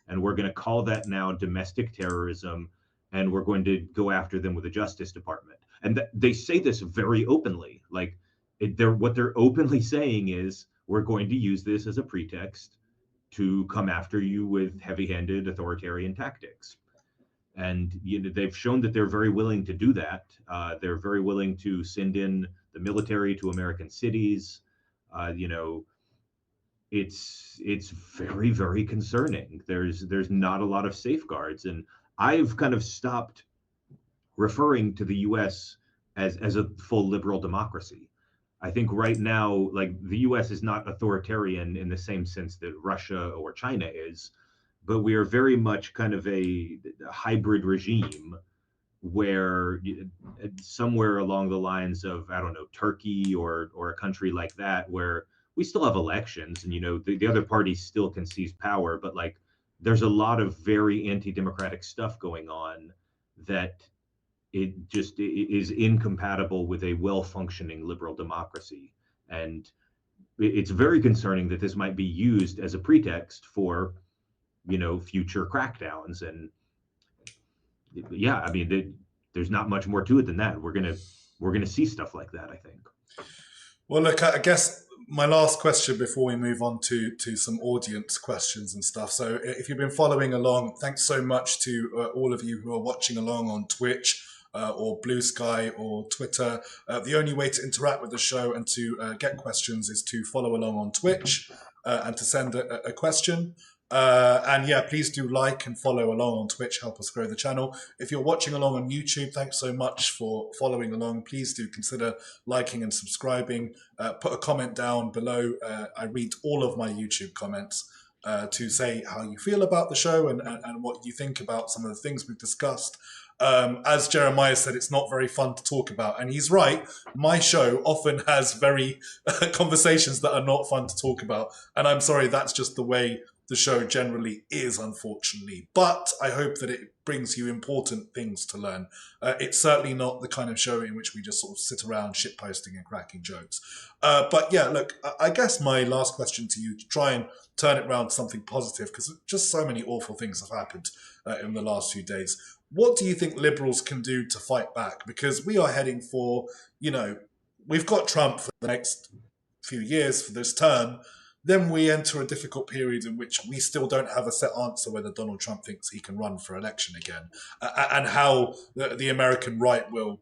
And we're going to call that now domestic terrorism. And we're going to go after them with the Justice Department. And they say this very openly. Like, what they're openly saying is, we're going to use this as a pretext to come after you with heavy-handed authoritarian tactics. And they've shown that they're very willing to do that. They're very willing to send in the military to American cities. It's very, very concerning. There's not a lot of safeguards, and I've kind of stopped referring to the U.S. as a full liberal democracy. I think right now, like, the U.S. is not authoritarian in the same sense that Russia or China is, but we are very much kind of a hybrid regime where somewhere along the lines of, I don't know, Turkey or a country like that, where we still have elections and, the other party still can seize power, but like there's a lot of very anti-democratic stuff going on that it just is incompatible with a well-functioning liberal democracy. And it's very concerning that this might be used as a pretext for, future crackdowns. And yeah, I mean, there's not much more to it than that. We're gonna see stuff like that, I think. Well, look, I guess my last question before we move on to some audience questions and stuff. So if you've been following along, thanks so much to all of you who are watching along on Twitch or Blue Sky or Twitter. The only way to interact with the show and to get questions is to follow along on Twitch and to send a question. And yeah, please do like and follow along on Twitch, help us grow the channel. If you're watching along on YouTube, thanks so much for following along. Please do consider liking and subscribing. Put a comment down below. I read all of my YouTube comments to say how you feel about the show and what you think about some of the things we've discussed. As Jeremiah said, it's not very fun to talk about, and he's right. My show often has very conversations that are not fun to talk about, and I'm sorry, that's just the way the show generally is, unfortunately. But I hope that it brings you important things to learn. It's certainly not the kind of show in which we just sort of sit around shitposting and cracking jokes. But yeah, look, I guess my last question to you, to try and turn it around to something positive, because just so many awful things have happened in the last few days. What do you think liberals can do to fight back? Because we are heading for, we've got Trump for the next few years, for this term. Then we enter a difficult period in which we still don't have a set answer whether Donald Trump thinks he can run for election again, and how the American right will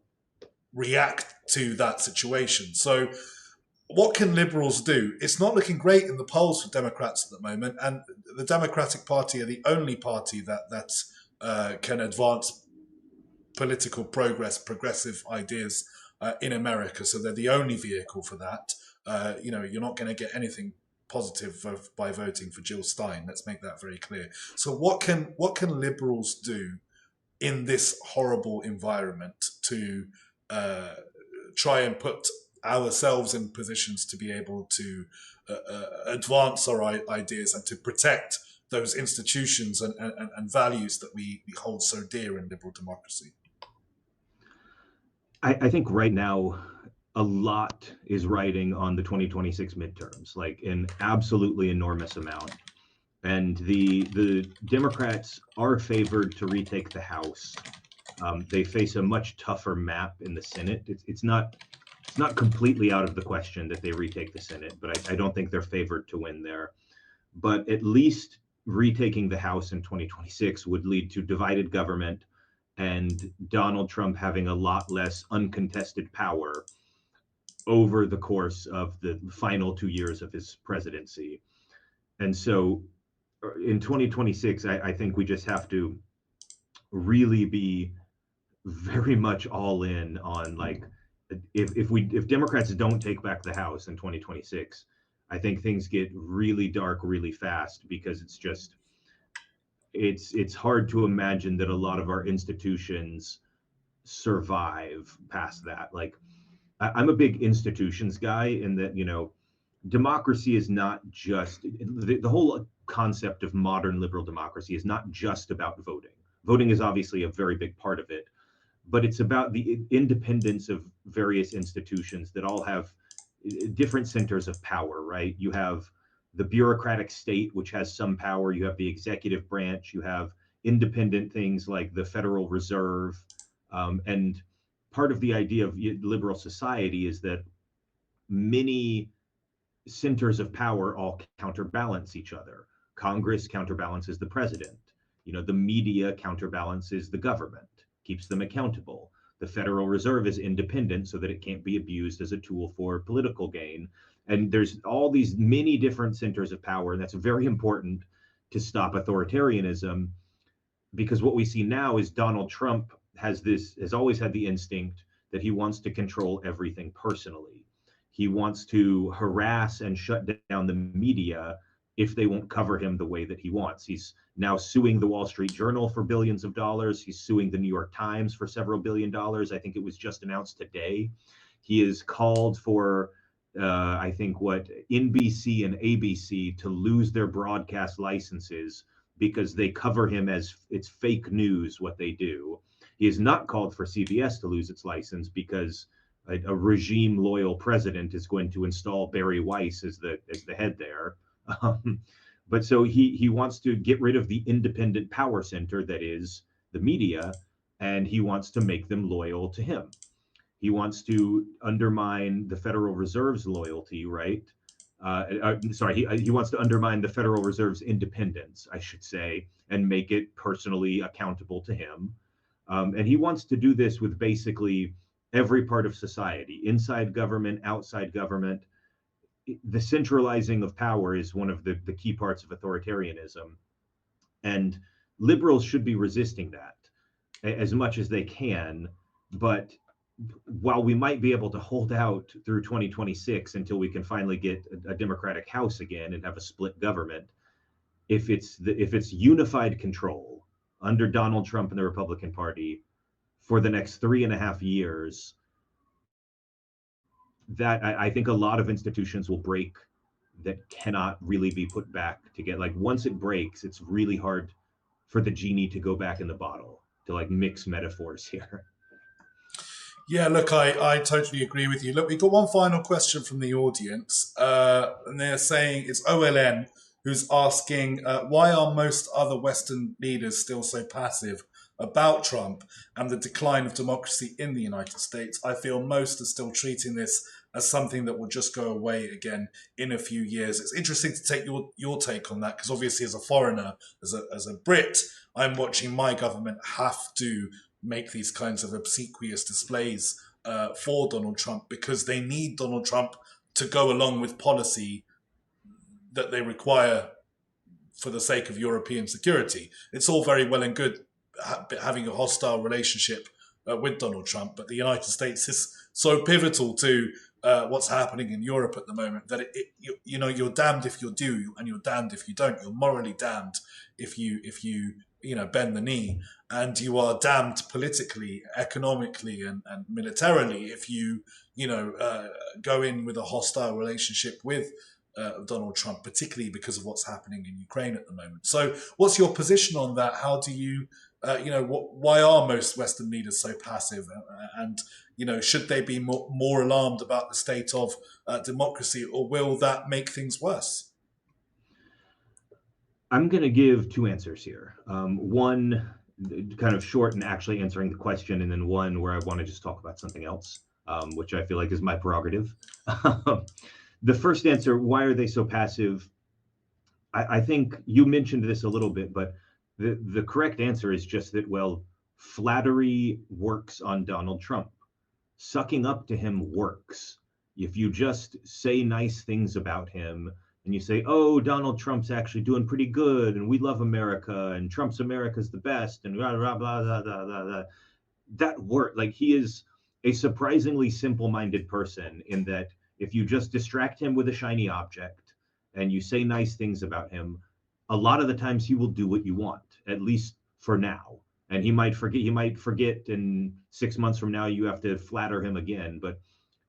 react to that situation. So what can liberals do? It's not looking great in the polls for Democrats at the moment, and the Democratic Party are the only party that can advance political progress, progressive ideas in America. So they're the only vehicle for that. You're not going to get anything positive by voting for Jill Stein. Let's make that very clear. So what can liberals do in this horrible environment to try and put ourselves in positions to be able to advance our ideas and to protect those institutions and values that we hold so dear in liberal democracy? I think right now a lot is riding on the 2026 midterms, like an absolutely enormous amount. And the Democrats are favored to retake the House. They face a much tougher map in the Senate. It's not completely out of the question that they retake the Senate, but I don't think they're favored to win there. But at least retaking the House in 2026 would lead to divided government and Donald Trump having a lot less uncontested power over the course of the final 2 years of his presidency. And so in 2026, I think we just have to really be very much all in on, like, if Democrats don't take back the House in 2026, I think things get really dark really fast, because it's hard to imagine that a lot of our institutions survive past that. Like, I'm a big institutions guy in that, democracy is not just the whole concept of modern liberal democracy is not just about voting. Voting is obviously a very big part of it, but it's about the independence of various institutions that all have different centers of power, right? You have the bureaucratic state, which has some power. You have the executive branch. You have independent things like the Federal Reserve. And part of the idea of liberal society is that many centers of power all counterbalance each other. Congress counterbalances the president. The media counterbalances the government, keeps them accountable. The Federal Reserve is independent so that it can't be abused as a tool for political gain. And there's all these many different centers of power, and that's very important to stop authoritarianism, because what we see now is Donald Trump has always had the instinct that he wants to control everything personally. He wants to harass and shut down the media if they won't cover him the way that he wants. He's now suing the Wall Street Journal for billions of dollars. He's suing the New York Times for several $billion. I think it was just announced today. He has called for, I think, NBC and ABC to lose their broadcast licenses because they cover him as it's fake news what they do. He has not called for CBS to lose its license because a regime loyal president is going to install Barry Weiss as the head there. But so he wants to get rid of the independent power center that is the media, and he wants to make them loyal to him. He wants to undermine the Federal Reserve's loyalty, right? He wants to undermine the Federal Reserve's independence, I should say, and make it personally accountable to him. And he wants to do this with basically every part of society, inside government, outside government. The centralizing of power is one of the key parts of authoritarianism. And liberals should be resisting that as much as they can. But while we might be able to hold out through 2026 until we can finally get a Democratic House again and have a split government, if it's unified control under Donald Trump and the Republican Party for the next 3.5 years, that I think a lot of institutions will break that cannot really be put back together. Like once it breaks, it's really hard for the genie to go back in the bottle, to like mix metaphors here. Yeah, look, I totally agree with you. Look, we've got one final question from the audience, and they're saying it's OLN who's asking, why are most other Western leaders still so passive about Trump and the decline of democracy in the United States? I feel most are still treating this as something that will just go away again in a few years. It's interesting to take your take on that, because obviously as a foreigner, as a Brit, I'm watching my government have to make these kinds of obsequious displays for Donald Trump, because they need Donald Trump to go along with policy that they require for the sake of European security. It's all very well and good having a hostile relationship with Donald Trump, but the United States is so pivotal to what's happening in Europe at the moment that you're damned if you do and you're damned if you don't. You're morally damned if you bend the knee, and you are damned politically, economically, and militarily if you go in with a hostile relationship with Donald Trump, particularly because of what's happening in Ukraine at the moment. So what's your position on that? How do you, why are most Western leaders so passive? And, should they be more alarmed about the state of democracy, or will that make things worse? I'm going to give two answers here. One kind of short and actually answering the question, and then one where I want to just talk about something else, which I feel like is my prerogative. The first answer, why are they so passive? I think you mentioned this a little bit, but the correct answer is just that, well, flattery works on Donald Trump. Sucking up to him works. If you just say nice things about him and you say, oh, Donald Trump's actually doing pretty good and we love America and Trump's America's the best and blah, blah, blah, blah, blah, blah, blah. That works. Like, he is a surprisingly simple-minded person in that if you just distract him with a shiny object and you say nice things about him, a lot of the times he will do what you want, at least for now. And he might forget in 6 months from now, you have to flatter him again. But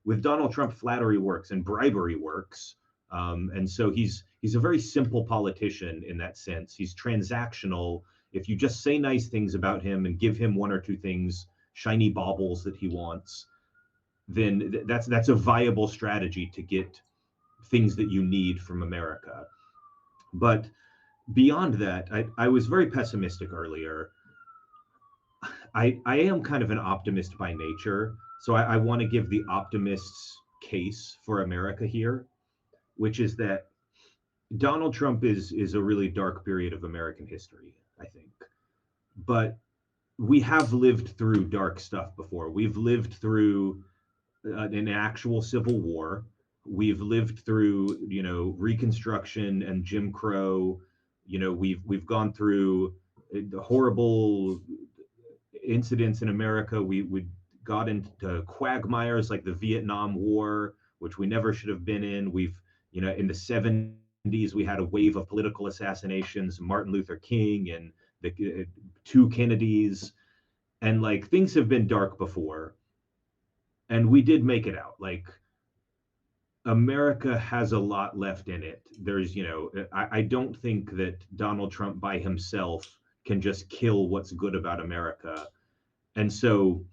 with Donald Trump, flattery works and bribery works. And so he's a very simple politician in that sense. He's transactional. If you just say nice things about him and give him one or two things, shiny baubles that he wants, then that's a viable strategy to get things that you need from America. But beyond that, I was very pessimistic earlier. I am kind of an optimist by nature, so I want to give the optimist's case for America here, which is that Donald Trump is a really dark period of American history, I think. But we have lived through dark stuff before. We've lived through an actual civil war. We've lived through, Reconstruction and Jim Crow. We've gone through the horrible incidents in America. We got into quagmires like the Vietnam War, which we never should have been in. In the 70s, we had a wave of political assassinations, Martin Luther King and the two Kennedys, and like things have been dark before, and we did make it out. Like America has a lot left in it. I don't think that Donald Trump by himself can just kill what's good about America. And so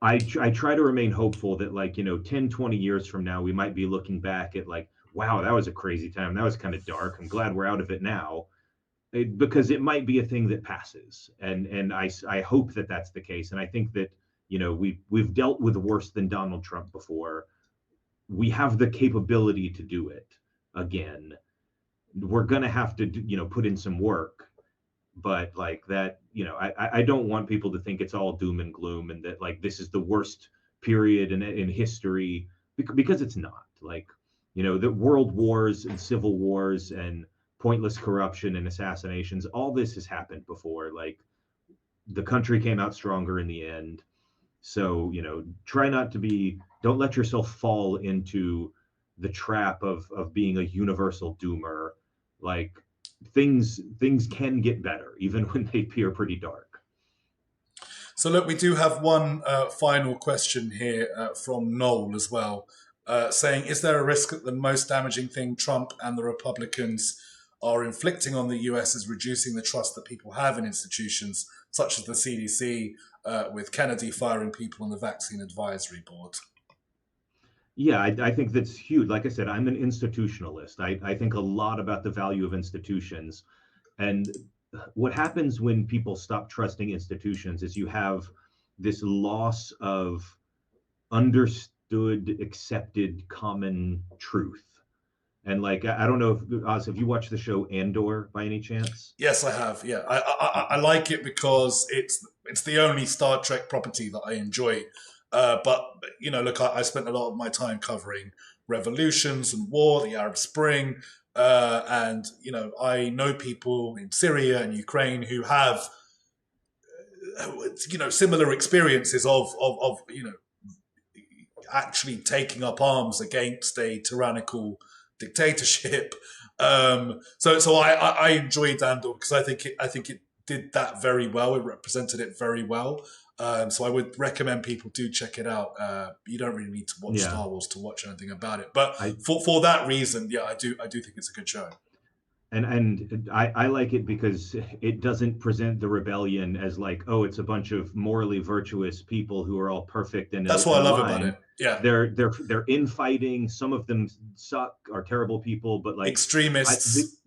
I try to remain hopeful that 10, 20 years from now, we might be looking back at like, wow, that was a crazy time. That was kind of dark. I'm glad we're out of it now. Because it might be a thing that passes, and I hope that that's the case. And I think that we've dealt with worse than Donald Trump before. We have the capability to do it again. We're gonna have to put in some work, but like that, I don't want people to think it's all doom and gloom and that like this is the worst period in history, because it's not. Like the world wars and civil wars and pointless corruption and assassinations, all this has happened before. Like the country came out stronger in the end. So don't let yourself fall into the trap of being a universal doomer. Like things can get better even when they appear pretty dark. So look, we do have one final question here from Noel as well, saying, is there a risk that the most damaging thing Trump and the Republicans are inflicting on the US is reducing the trust that people have in institutions such as the CDC, with Kennedy firing people on the Vaccine Advisory Board? Yeah, I think that's huge. Like I said, I'm an institutionalist. I think a lot about the value of institutions. And what happens when people stop trusting institutions is you have this loss of understood, accepted, common truth. And like, I don't know if Oz, have you watched the show Andor by any chance? Yes, I have. Yeah, I like it because it's the only Star Trek property that I enjoy. But look, I spent a lot of my time covering revolutions and war, the Arab Spring, and I know people in Syria and Ukraine who have similar experiences of actually taking up arms against a tyrannical dictatorship. So I enjoyed Andor because I think it did that very well. It represented it very well. So I would recommend people do check it out. You don't really need to watch Star Wars to watch anything about it, but for that reason, yeah, I do think it's a good show. And I like it because it doesn't present the rebellion as like, oh, it's a bunch of morally virtuous people who are all perfect and that's what I love about it. Yeah, they're infighting. Some of them suck, are terrible people, but like extremists.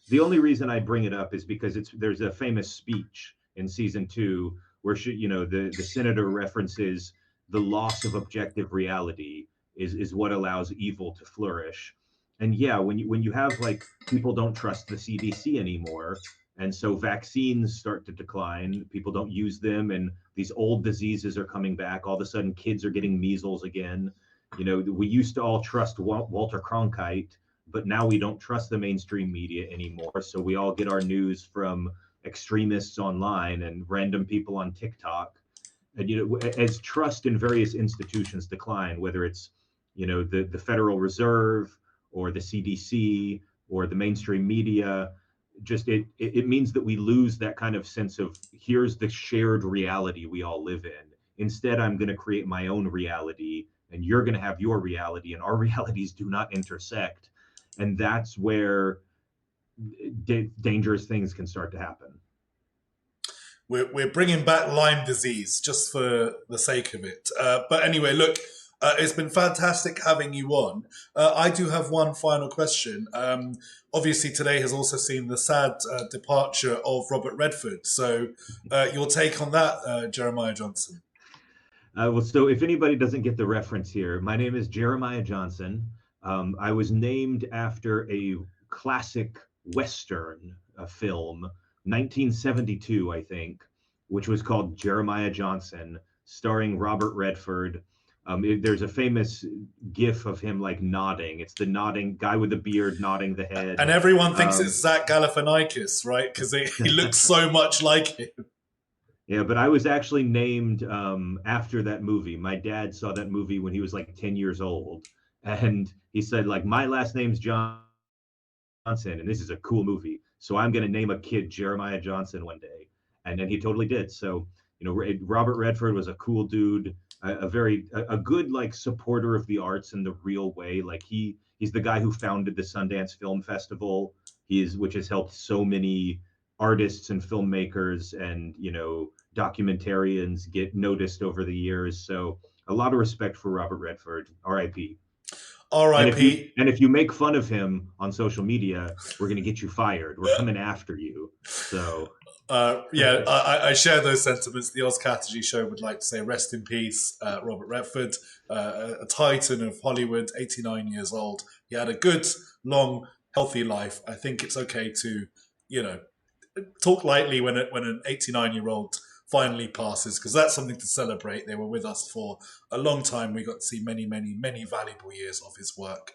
The only reason I bring it up is because there's a famous speech in season 2 where the senator references the loss of objective reality is what allows evil to flourish. And yeah, when you have like people don't trust the CDC anymore, and so vaccines start to decline, people don't use them, and these old diseases are coming back. All of a sudden, kids are getting measles again. We used to all trust Walter Cronkite, but now we don't trust the mainstream media anymore. So we all get our news from extremists online and random people on TikTok. And as trust in various institutions decline, whether it's the Federal Reserve or the CDC or the mainstream media, just it means that we lose that kind of sense of here's the shared reality we all live in. Instead, I'm going to create my own reality and you're going to have your reality, and our realities do not intersect. And that's where dangerous things can start to happen. We're bringing back Lyme disease just for the sake of it. But anyway, look, it's been fantastic having you on. I do have one final question. Obviously, today has also seen the sad departure of Robert Redford. So your take on that, Jeremiah Johnson? Well, so if anybody doesn't get the reference here, my name is Jeremiah Johnson. I was named after a classic Western film, 1972, I think, which was called Jeremiah Johnson, starring Robert Redford. There's a famous gif of him like nodding. It's the nodding guy with the beard nodding the head. And everyone thinks it's Zach Galifianakis, right? Because he looks so much like him. Yeah, but I was actually named after that movie. My dad saw that movie when he was like 10 years old. And he said, like, my last name's Johnson, and this is a cool movie. So I'm going to name a kid Jeremiah Johnson one day. And then he totally did. So, Robert Redford was a cool dude, a good like supporter of the arts in the real way. Like he's the guy who founded the Sundance Film Festival, which has helped so many artists and filmmakers and documentarians get noticed over the years. So a lot of respect for Robert Redford. R.I.P. R.I.P. And if you make fun of him on social media, we're gonna get you fired. We're coming after you. So I share those sentiments. The Oz Katerji show would like to say rest in peace, Robert Redford, a titan of Hollywood, 89 years old. He had a good, long, healthy life. I think it's okay to, talk lightly when an 89-year-old finally passes, because that's something to celebrate. They were with us for a long time. We got to see many, many, many valuable years of his work.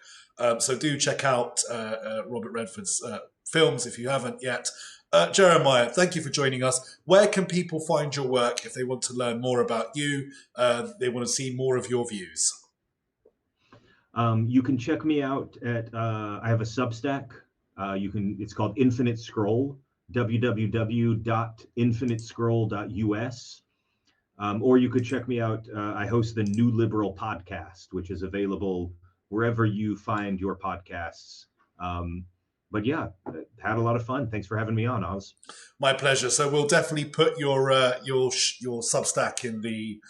So do check out Robert Redford's films if you haven't yet. Jeremiah, thank you for joining us. Where can people find your work if they want to learn more about you, they want to see more of your views? You can check me out at, I have a Substack. It's called Infinite Scroll, www.infinitescroll.us. Or you could check me out. I host the New Liberal podcast, which is available wherever you find your podcasts. But yeah, had a lot of fun. Thanks for having me on, Oz. My pleasure. So we'll definitely put your Substack in the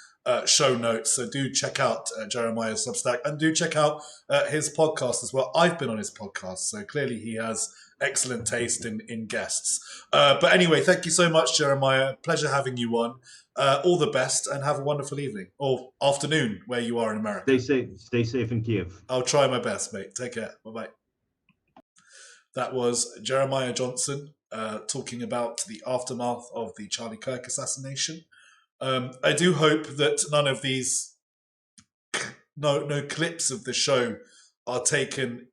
show notes. So do check out Jeremiah's Substack, and do check out his podcast as well. I've been on his podcast, so clearly he has excellent taste in guests. But anyway, thank you so much, Jeremiah. Pleasure having you on. All the best, and have a wonderful evening or afternoon where you are in America. Stay safe in Kiev. I'll try my best, mate. Take care. Bye-bye. That was Jeremiah Johnson talking about the aftermath of the Charlie Kirk assassination. I do hope that none of these, no clips of the show are taken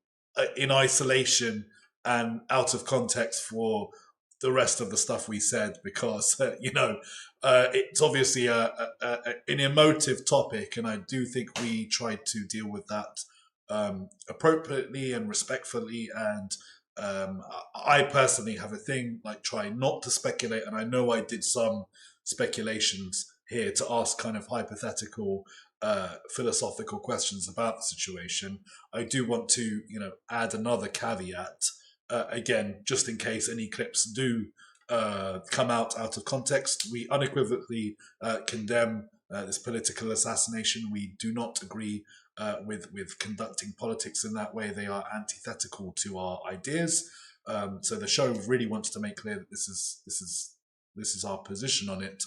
in isolation and out of context for the rest of the stuff we said, because, it's obviously an emotive topic, and I do think we tried to deal with that appropriately and respectfully. And I personally have a thing like trying not to speculate, and I know I did some speculations here to ask kind of hypothetical philosophical questions about the situation. I do want to add another caveat, again, just in case any clips do come out of context. We unequivocally condemn this political assassination. We do not agree with conducting politics in that way. They are antithetical to our ideas. So the show really wants to make clear that this is our position on it.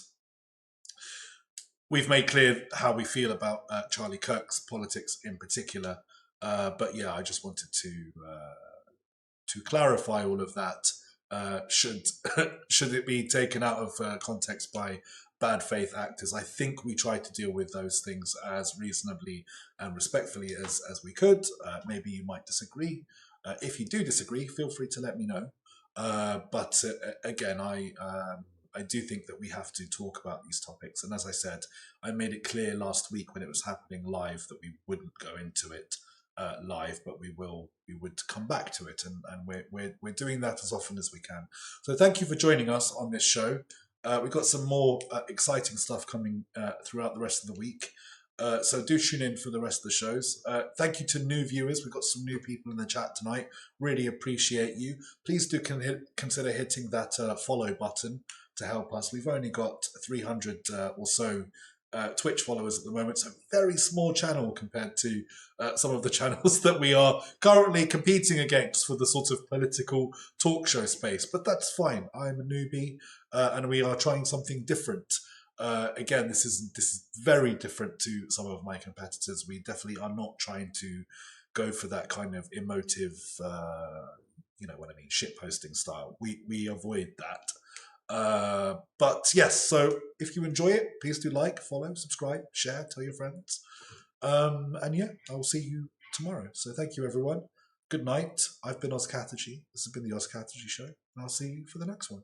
We've made clear how we feel about Charlie Kirk's politics in particular. But yeah, I just wanted to clarify all of that. Should it be taken out of context by bad faith actors? I think we tried to deal with those things as reasonably and respectfully as we could. Maybe you might disagree. If you do disagree, feel free to let me know. But again, I do think that we have to talk about these topics. And as I said, I made it clear last week when it was happening live that we wouldn't go into it live, but we would come back to it, and we're doing that as often as we can. So thank you for joining us on this show. We've got some more exciting stuff coming throughout the rest of the week. So do tune in for the rest of the shows. Thank you to new viewers. We've got some new people in the chat tonight. Really appreciate you. Please do consider hitting that follow button to help us. We've only got 300 or so Twitch followers at the moment, so very small channel compared to some of the channels that we are currently competing against for the sort of political talk show space. But that's fine. I'm a newbie, and we are trying something different. Again, this is very different to some of my competitors. We definitely are not trying to go for that kind of emotive you know what I mean, shit posting style. We avoid that. But yes, so if you enjoy it, please do like, follow, subscribe, share, tell your friends. And yeah, I will see you tomorrow. So thank you, everyone. Good night. I've been Katerji. This has been the Katerji Show, and I'll see you for the next one.